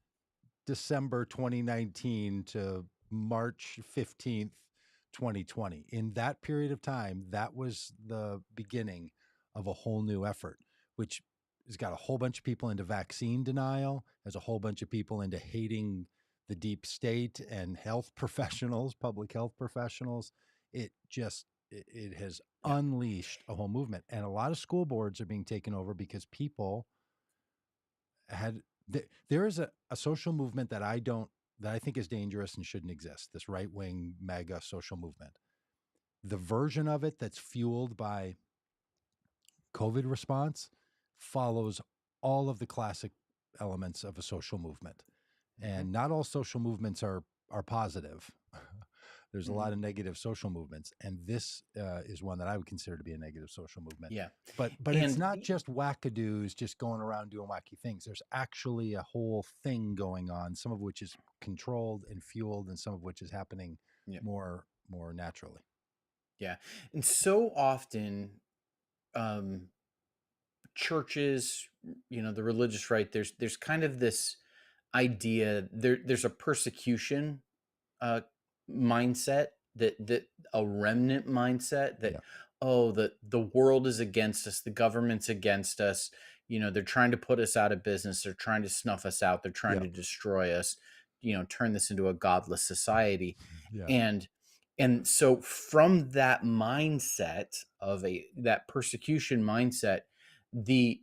A: December 2019 to March 15th, 2020. In that period of time, that was the beginning of a whole new effort, which has got a whole bunch of people into vaccine denial, has a whole bunch of people into hating the deep state and health professionals, public health professionals. It has
B: Yeah.
A: unleashed a whole movement. And a lot of school boards are being taken over because people had there is a social movement that I think is dangerous and shouldn't exist. This right wing mega social movement. The version of it that's fueled by COVID response follows all of the classic elements of a social movement. And not all social movements are positive. There's a lot of negative social movements, and this is one that I would consider to be a negative social movement.
B: Yeah.
A: But it's not just wackadoos just going around doing wacky things. There's actually a whole thing going on, some of which is controlled and fueled, and some of which is happening
B: Yeah.
A: more naturally.
B: Yeah. And so often churches, the religious right, there's kind of this idea there's a persecution uh mindset, that a remnant mindset, that
A: Yeah.
B: oh, the world is against us, the government's against us, they're trying to put us out of business, they're trying to snuff us out, they're trying
A: Yeah.
B: to destroy us, turn this into a godless society.
A: Yeah.
B: And so from that mindset, that persecution mindset, the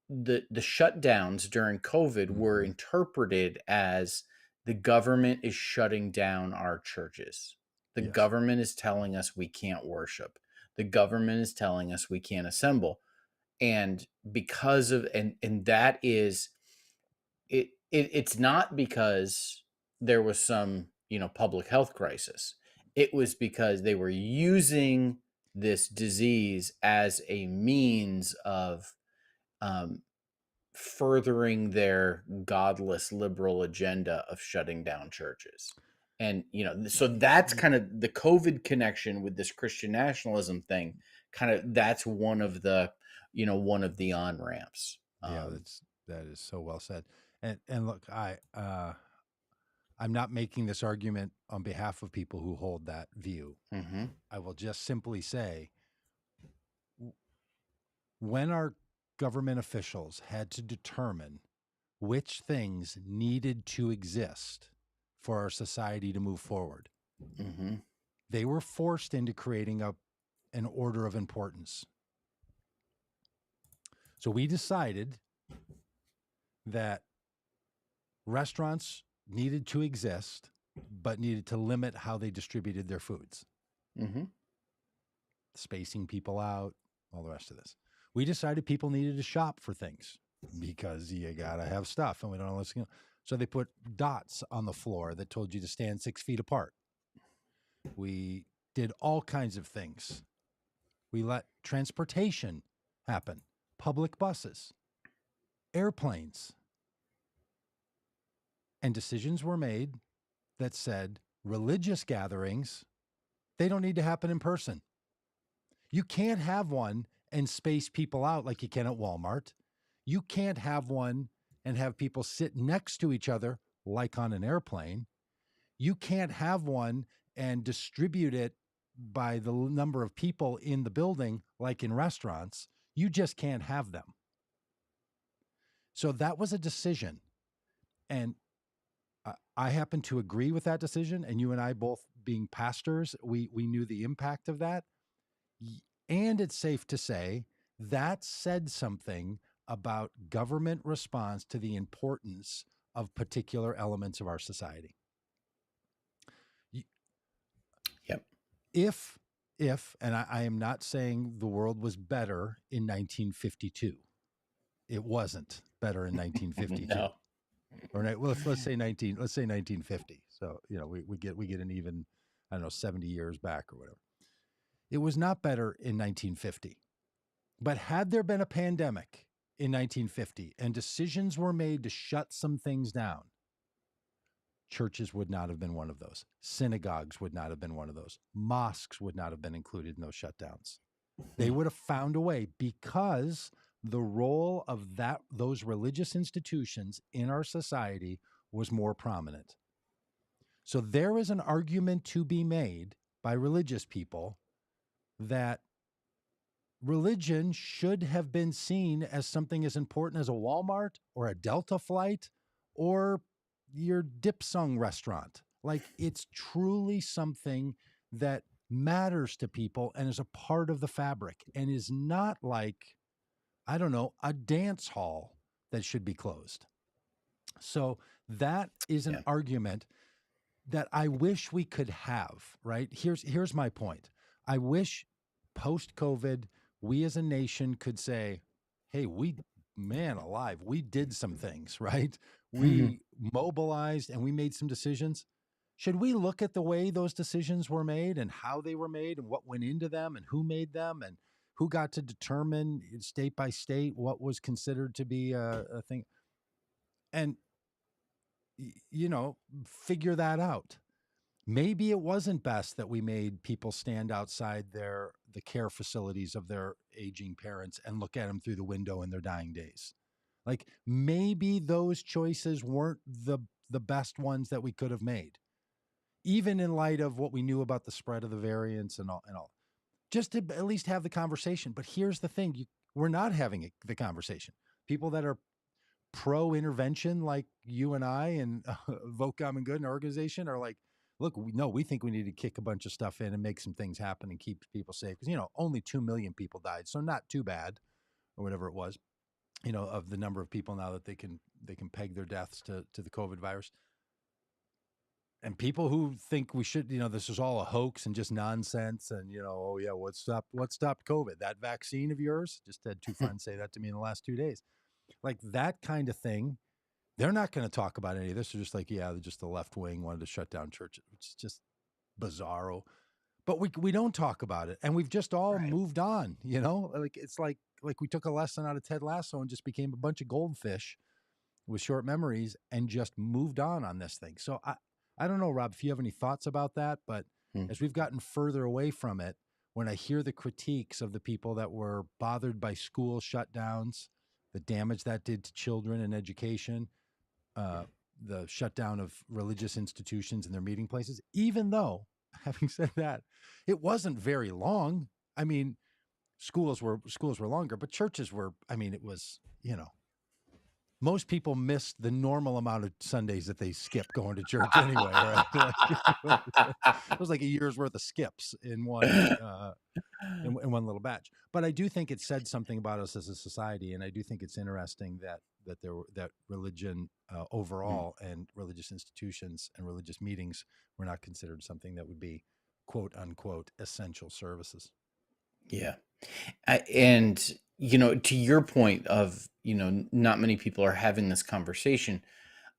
B: the shutdowns during COVID were interpreted as the government is shutting down our churches. The
A: Yes.
B: government is telling us we can't worship. The government is telling us we can't assemble. And because of and that is it's not because there was some, public health crisis. It was because they were using this disease as a means of um, furthering their godless liberal agenda of shutting down churches. And so that's kind of the COVID connection with this Christian nationalism thing. Kind of that's one of the on ramps.
A: Yeah, that is so well said. And look, I I'm not making this argument on behalf of people who hold that view.
B: Mm-hmm.
A: I will just simply say, when our government officials had to determine which things needed to exist for our society to move forward,
B: Mm-hmm.
A: they were forced into creating an order of importance. So we decided that restaurants needed to exist, but needed to limit how they distributed their foods,
B: Mm-hmm.
A: spacing people out, all the rest of this. We decided people needed to shop for things because you got to have stuff, and we don't know what's going to. So they put dots on the floor that told you to stand 6 feet apart. We did all kinds of things. We let transportation happen, public buses, airplanes. And decisions were made that said religious gatherings, they don't need to happen in person. You can't have one and space people out like you can at Walmart. You can't have one and have people sit next to each other like on an airplane. You can't have one and distribute it by the number of people in the building like in restaurants. You just can't have them. So that was a decision. And I happen to agree with that decision. And you and I both being pastors, we knew the impact of that. And it's safe to say that said something about government response to the importance of particular elements of our society.
B: Yep.
A: If, and I am not saying the world was better in 1952. It wasn't better in 1952.
B: No.
A: Or let's say 1950. So, we get an even, I don't know, 70 years back or whatever. It was not better in 1950. But had there been a pandemic in 1950 and decisions were made to shut some things down, churches would not have been one of those. Synagogues would not have been one of those. Mosques would not have been included in those shutdowns. They would have found a way, because the role of those religious institutions in our society was more prominent. So there is an argument to be made by religious people that religion should have been seen as something as important as a Walmart or a Delta flight or your dip sung restaurant. Like, it's truly something that matters to people and is a part of the fabric and is not like, I don't know, a dance hall that should be closed. So that is an argument that I wish we could have, right? Here's my point. I wish post-COVID, we as a nation could say, hey, man alive, we did some things, right? We mobilized and we made some decisions. Should we look at the way those decisions were made and how they were made and what went into them and who made them and who got to determine state by state what was considered to be a thing? And, figure that out. Maybe it wasn't best that we made people stand outside the care facilities of their aging parents and look at them through the window in their dying days. Like, maybe those choices weren't the best ones that we could have made, even in light of what we knew about the spread of the variants and all. Just to at least have the conversation. But here's the thing: we're not having the conversation. People that are pro-intervention, like you and I and Vote Common Good and our organization, are like, look, we think we need to kick a bunch of stuff in and make some things happen and keep people safe. Because, only 2 million people died. So not too bad, or whatever it was, of the number of people now that they can peg their deaths to the COVID virus. And people who think we should, this is all a hoax and just nonsense. And, oh yeah, what stopped COVID? That vaccine of yours? Just had 2 friends say that to me in the last 2 days. Like, that kind of thing. They're not going to talk about any of this. They're just like, yeah, just the left wing wanted to shut down churches, which is just bizarro. But we don't talk about it, and we've just all moved on. Like, it's like we took a lesson out of Ted Lasso and just became a bunch of goldfish with short memories and just moved on this thing. So I don't know, Rob, if you have any thoughts about that, but as we've gotten further away from it, when I hear the critiques of the people that were bothered by school shutdowns, the damage that did to children and education, the shutdown of religious institutions and their meeting places, even though, having said that, it wasn't very long. I mean, schools were longer, but churches were, I mean, it was, most people missed the normal amount of Sundays that they skip going to church anyway, right? It was like a year's worth of skips in one in one little batch. But I do think it said something about us as a society, and I do think it's interesting that religion overall and religious institutions and religious meetings were not considered something that would be quote unquote essential services.
B: Yeah. And, to your point of, not many people are having this conversation,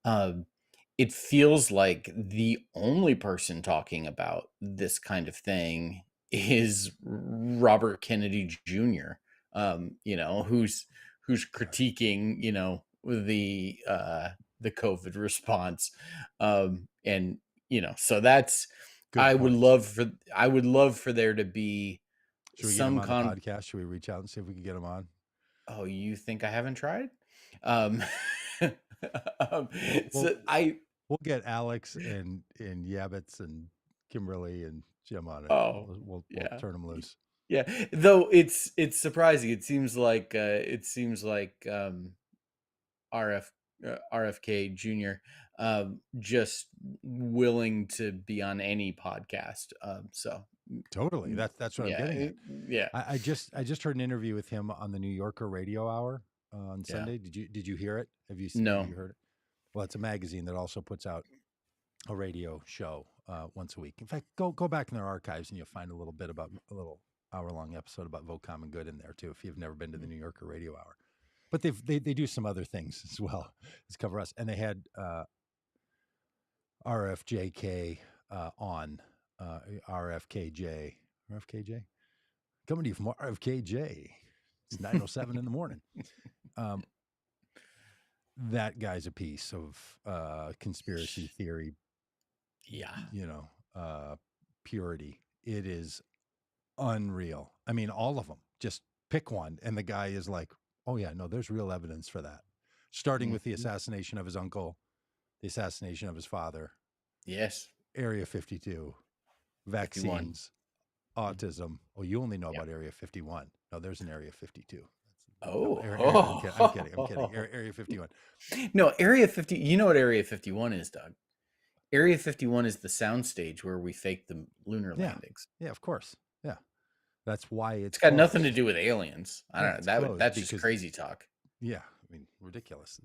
B: it feels like the only person talking about this kind of thing is Robert Kennedy Jr., who's critiquing, the COVID response. And, so that's,
A: Good
B: I would
A: points.
B: love for there to be
A: Should we get him on the podcast? Should we reach out and see if we can get him on?
B: Oh, you think I haven't tried?
A: We'll get Alex and Yabbits and Kimberly and Jim on it.
B: Oh,
A: We'll
B: yeah.
A: turn them loose.
B: Yeah. Though it's surprising. It seems like RFK Jr. Just willing to be on any podcast. So
A: totally, that's what I'm getting at.
B: Yeah.
A: I just heard an interview with him on the New Yorker Radio Hour on Sunday. Did you hear it? Have you heard it? Well, it's a magazine that also puts out a radio show once a week. In fact, go back in their archives and you'll find a little hour-long episode about Vote Common Good in there too, if you've never been to the New Yorker Radio Hour. But they do some other things as well as cover us. And they had RFJK on RFKJ coming to you from RFKJ. It's 9:07 in the morning. That guy's a piece of conspiracy theory.
B: Yeah.
A: Purity. It is unreal. I mean, all of them. Just pick one, and the guy is like, "Oh yeah, no, there's real evidence for that." Starting with the assassination of his uncle, the assassination of his father.
B: Yes.
A: Area 52, vaccines, 51. Autism. Oh, you only know about Area 51. No, there's an Area 52.
B: Oh,
A: I'm kidding. Area 51.
B: No, Area 50. You know what Area 51 is, Doug? Area 51 is the soundstage where we fake the lunar landings.
A: Yeah, of course. Yeah, that's why it's
B: got nothing to do with aliens. I don't know. That's just crazy talk.
A: Yeah, I mean, ridiculous.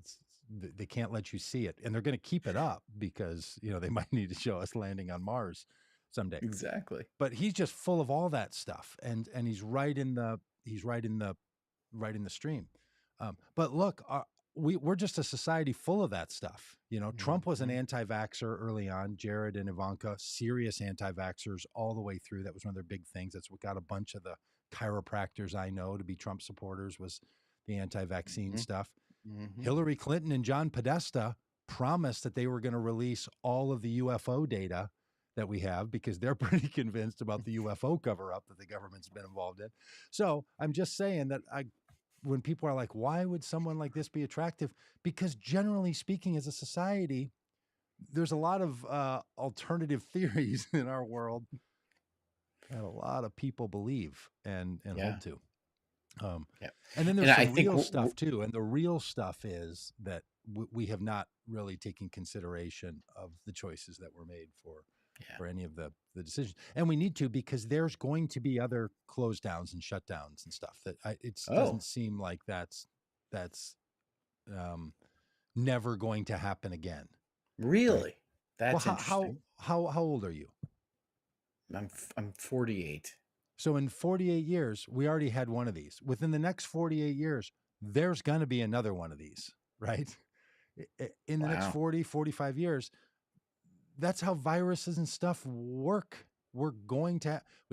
A: They can't let you see it, and they're going to keep it up because they might need to show us landing on Mars someday.
B: Exactly.
A: But he's just full of all that stuff, and he's right in the stream. But look, we're just a society full of that stuff. Trump was an anti-vaxxer early on. Jared and Ivanka, serious anti-vaxxers all the way through. That was one of their big things. That's what got a bunch of the chiropractors I know to be Trump supporters, was the anti-vaccine stuff. Hillary Clinton and John Podesta promised that they were going to release all of the UFO data that we have, because they're pretty convinced about the UFO cover-up that the government's been involved in. So I'm just saying that when people are like, why would someone like this be attractive? Because generally speaking, as a society, there's a lot of alternative theories in our world that a lot of people believe and hold to. And then there's some real stuff too. And the real stuff is that we have not really taken consideration of the choices that were made for any of the decisions. And we need to, because there's going to be other close downs and shutdowns and stuff that doesn't seem like that's never going to happen again.
B: Really?
A: Right?
B: That's interesting.
A: How old are you?
B: I'm 48.
A: So in 48 years, we already had one of these. Within the next 48 years, there's going to be another one of these, right? In the next 40, 45 years, that's how viruses and stuff work. We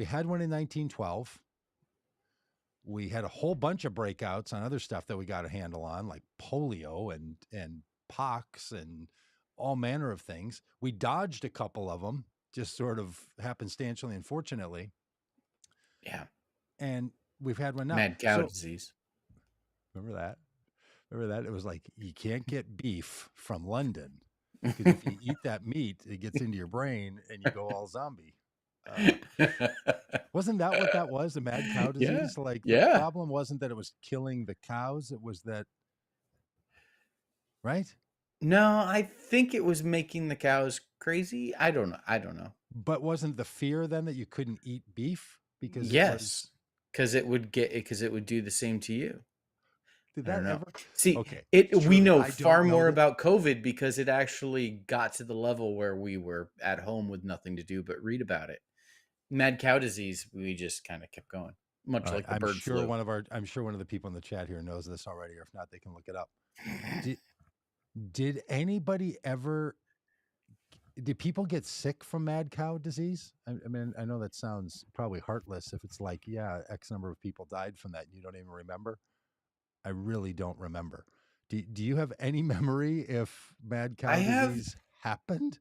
A: had one in 1912. We had a whole bunch of breakouts on other stuff that we got a handle on, like polio and pox and all manner of things. We dodged a couple of them, just sort of happenstantially, unfortunately.
B: Yeah.
A: And we've had one now.
B: Mad cow disease.
A: Remember that? It was like, you can't get beef from London. because if you eat that meat, it gets into your brain and you go all zombie. Wasn't that what that was? The mad cow
B: Yeah.
A: disease? Like the
B: Yeah.
A: problem wasn't that it was killing the cows. It was that, right?
B: No, I think it was making the cows crazy. I don't know.
A: But wasn't the fear then that you couldn't eat beef because it was,
B: Yes, because it would do the same to you.
A: did
B: I don't
A: that
B: know.
A: ever?
B: See,
A: Okay.
B: we
A: Truly,
B: know
A: I
B: far
A: don't know
B: more
A: that.
B: about COVID because it actually got to the level where we were at home with nothing to do but read about it. Mad cow disease, we just kind of kept going, much
A: All right.
B: like the
A: I'm
B: bird
A: sure
B: flu.
A: I'm sure one of the people in the chat here knows this already, or if not, they can look it up. Did anybody ever, did people get sick from mad cow disease? I mean, I know that sounds probably heartless if it's like, yeah, X number of people died from that and you don't even remember. I really don't remember. Do you have any memory if mad cow
B: I have
A: disease happened?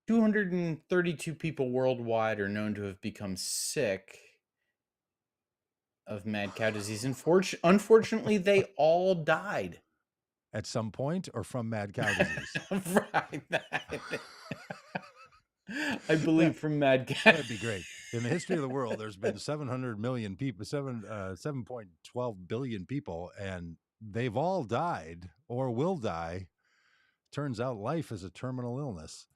B: 232 people worldwide are known to have become sick of mad cow disease. Unfortunately, they all died.
A: At some point or from mad cow disease?
B: Right. I believe from mad cow.
A: That'd be great. In the history of the world, there's been 700 million people, 7.12 billion people, and they've all died or will die. Turns out life is a terminal illness.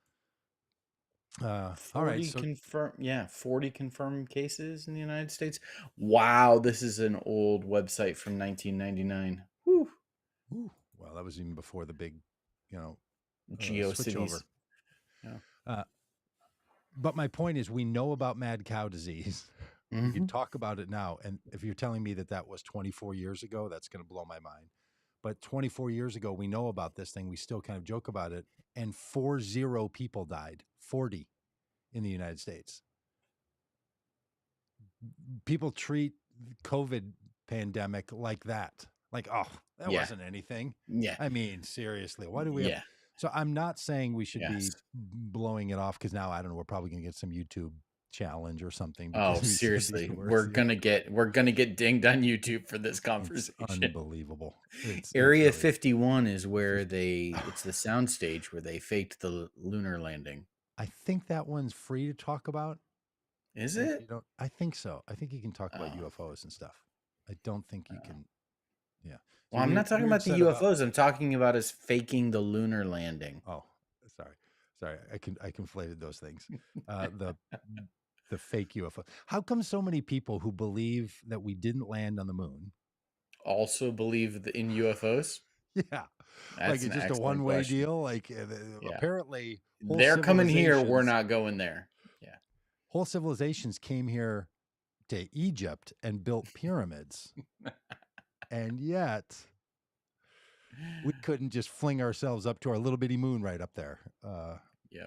A: All right.
B: 40 confirmed cases in the United States. Wow, this is an old website from 1999. Whew.
A: Ooh, well, that was even before the big,
B: GeoCities.
A: switchover.
B: Yeah.
A: But my point is, we know about mad cow disease. We can
B: Mhm.
A: talk about it now. And if you're telling me that was 24 years ago, that's going to blow my mind. But 24 years ago, we know about this thing. We still kind of joke about it. And 40 people died, 40 in the United States. People treat COVID pandemic like that. Like, oh, that
B: Yeah.
A: wasn't anything.
B: Yeah.
A: I mean, seriously, why do we have?
B: Yeah.
A: So I'm not saying we should be
B: Yes.
A: blowing it off because now I don't know. We're probably going to get some YouTube challenge or something
B: Oh,
A: because we said these
B: seriously.
A: words.
B: We're gonna get dinged on YouTube for this
A: It's
B: conversation.
A: unbelievable. It's
B: Area
A: really
B: 51 is where it's the soundstage where they faked the lunar landing.
A: I think that one's free to talk about.
B: Is
A: If
B: it?
A: you don't, I think so. I think you can talk about
B: Oh.
A: UFOs and stuff. I don't think you can. Yeah.
B: Well, I'm not talking about the
A: set
B: UFOs. I'm talking about us faking the lunar landing.
A: Oh, sorry. I conflated those things. The fake UFO. How come so many people who believe that we didn't land on the moon
B: Also believe in UFOs?
A: Yeah,
B: That's
A: like
B: an
A: it's just a
B: excellent
A: one-way
B: question.
A: deal. Like
B: Yeah.
A: apparently,
B: They're coming here. We're not going there. Yeah.
A: Whole civilizations came here to Egypt and built pyramids, and yet we couldn't just fling ourselves up to our little bitty moon right up there.
B: Yeah.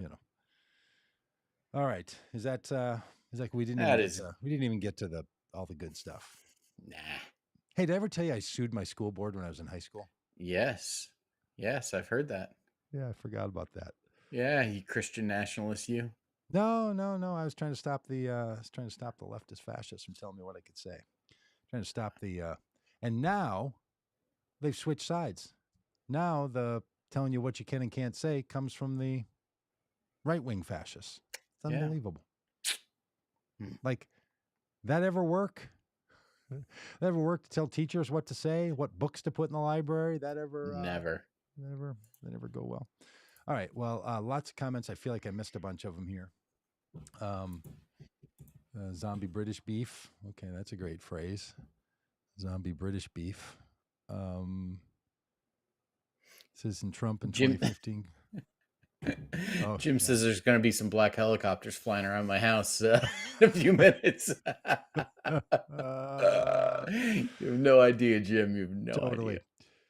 A: All right. Is that we didn't even get to all the good stuff.
B: Nah.
A: Hey, did I ever tell you I sued my school board when I was in high school?
B: Yes, I've heard that.
A: Yeah, I forgot about that.
B: Yeah, you Christian nationalist, you.
A: No. I was trying to stop the leftist fascists from telling me what I could say. Trying to stop and now they've switched sides. Now the telling you what you can and can't say comes from the right-wing fascists. It's unbelievable.
B: Yeah.
A: Like, that ever work? That ever work to tell teachers what to say, what books to put in the library? That ever
B: never
A: go well. All right. Well, lots of comments. I feel like I missed a bunch of them here. Zombie British beef. Okay, that's a great phrase. Zombie British beef. Citizen Trump in 2015.
B: Jim says there's going to be some black helicopters flying around my house in a few minutes. You have no idea, Jim. You have no idea.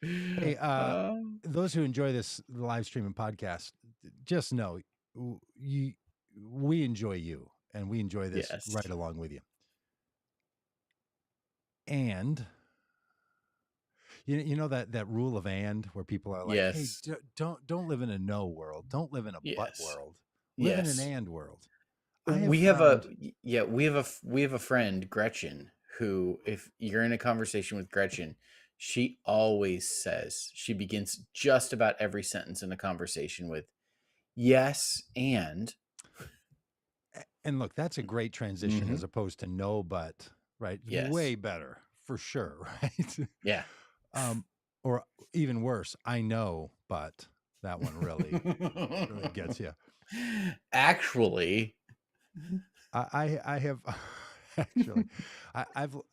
A: Hey, those who enjoy this live stream and podcast, just know we enjoy you, and we enjoy this right along with you. And you know that rule of and, where people are like, hey, don't live in a no world, don't live in a but world, live in an and world.
B: We have a friend, Gretchen, who, if you're in a conversation with Gretchen, She always says, she begins just about every sentence in a conversation with, yes, and.
A: And look, that's a great transition as opposed to no, but, right?
B: Yes.
A: Way better for sure, right?
B: Yeah.
A: Or even worse, I know, but that one really gets you.
B: Actually,
A: I have actually,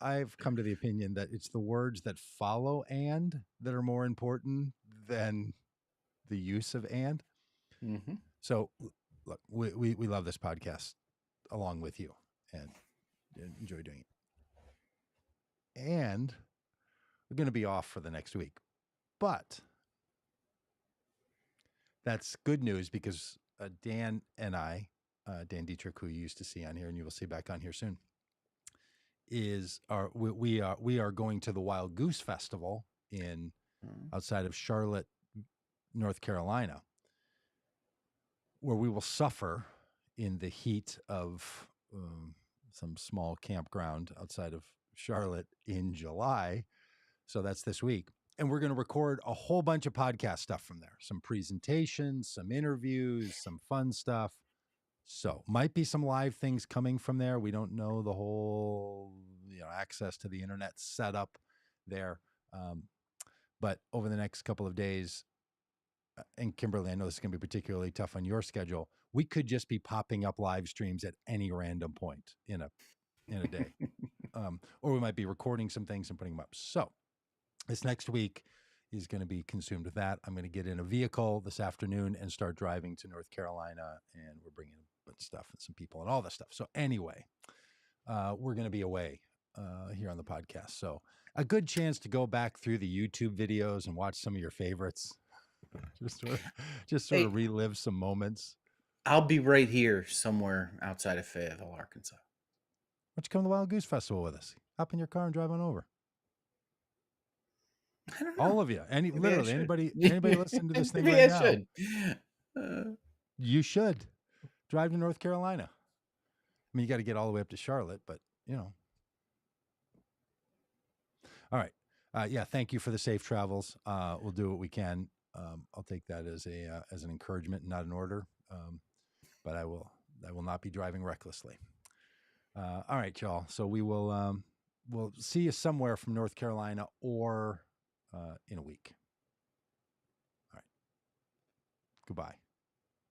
A: I've come to the opinion that it's the words that follow and that are more important than the use of and. So look, we love this podcast along with you and enjoy doing it. And we're going to be off for the next week, but that's good news because Dan and I, Dan Dietrich, who you used to see on here and you will see back on here soon, we are going to the Wild Goose Festival in outside of Charlotte, North Carolina, where we will suffer in the heat of some small campground outside of Charlotte in July. So that's this week. And we're going to record a whole bunch of podcast stuff from there. Some presentations, some interviews, some fun stuff. So might be some live things coming from there. We don't know the whole, access to the internet setup there. But over the next couple of days, and Kimberly, I know this is going to be particularly tough on your schedule. We could just be popping up live streams at any random point in a day. Or we might be recording some things and putting them up. So this next week is going to be consumed with that. I'm going to get in a vehicle this afternoon and start driving to North Carolina, and we're bringing a bunch of stuff and some people and all this stuff. So anyway, we're going to be away here on the podcast. So a good chance to go back through the YouTube videos and watch some of your favorites. just sort of relive some moments.
B: I'll be right here somewhere outside of Fayetteville, Arkansas.
A: Why don't you come to the Wild Goose Festival with us? Hop in your car and drive on over.
B: I don't know.
A: All of you. Literally anybody listening to this thing
B: Maybe
A: right
B: I
A: now.
B: Should.
A: You should drive to North Carolina. I mean, you got to get all the way up to Charlotte, but All right. Yeah. Thank you for the safe travels. We'll do what we can. I'll take that as an encouragement, not an order. But I will not be driving recklessly. All right, y'all. So we'll see you somewhere from North Carolina or in a week. All right. Goodbye.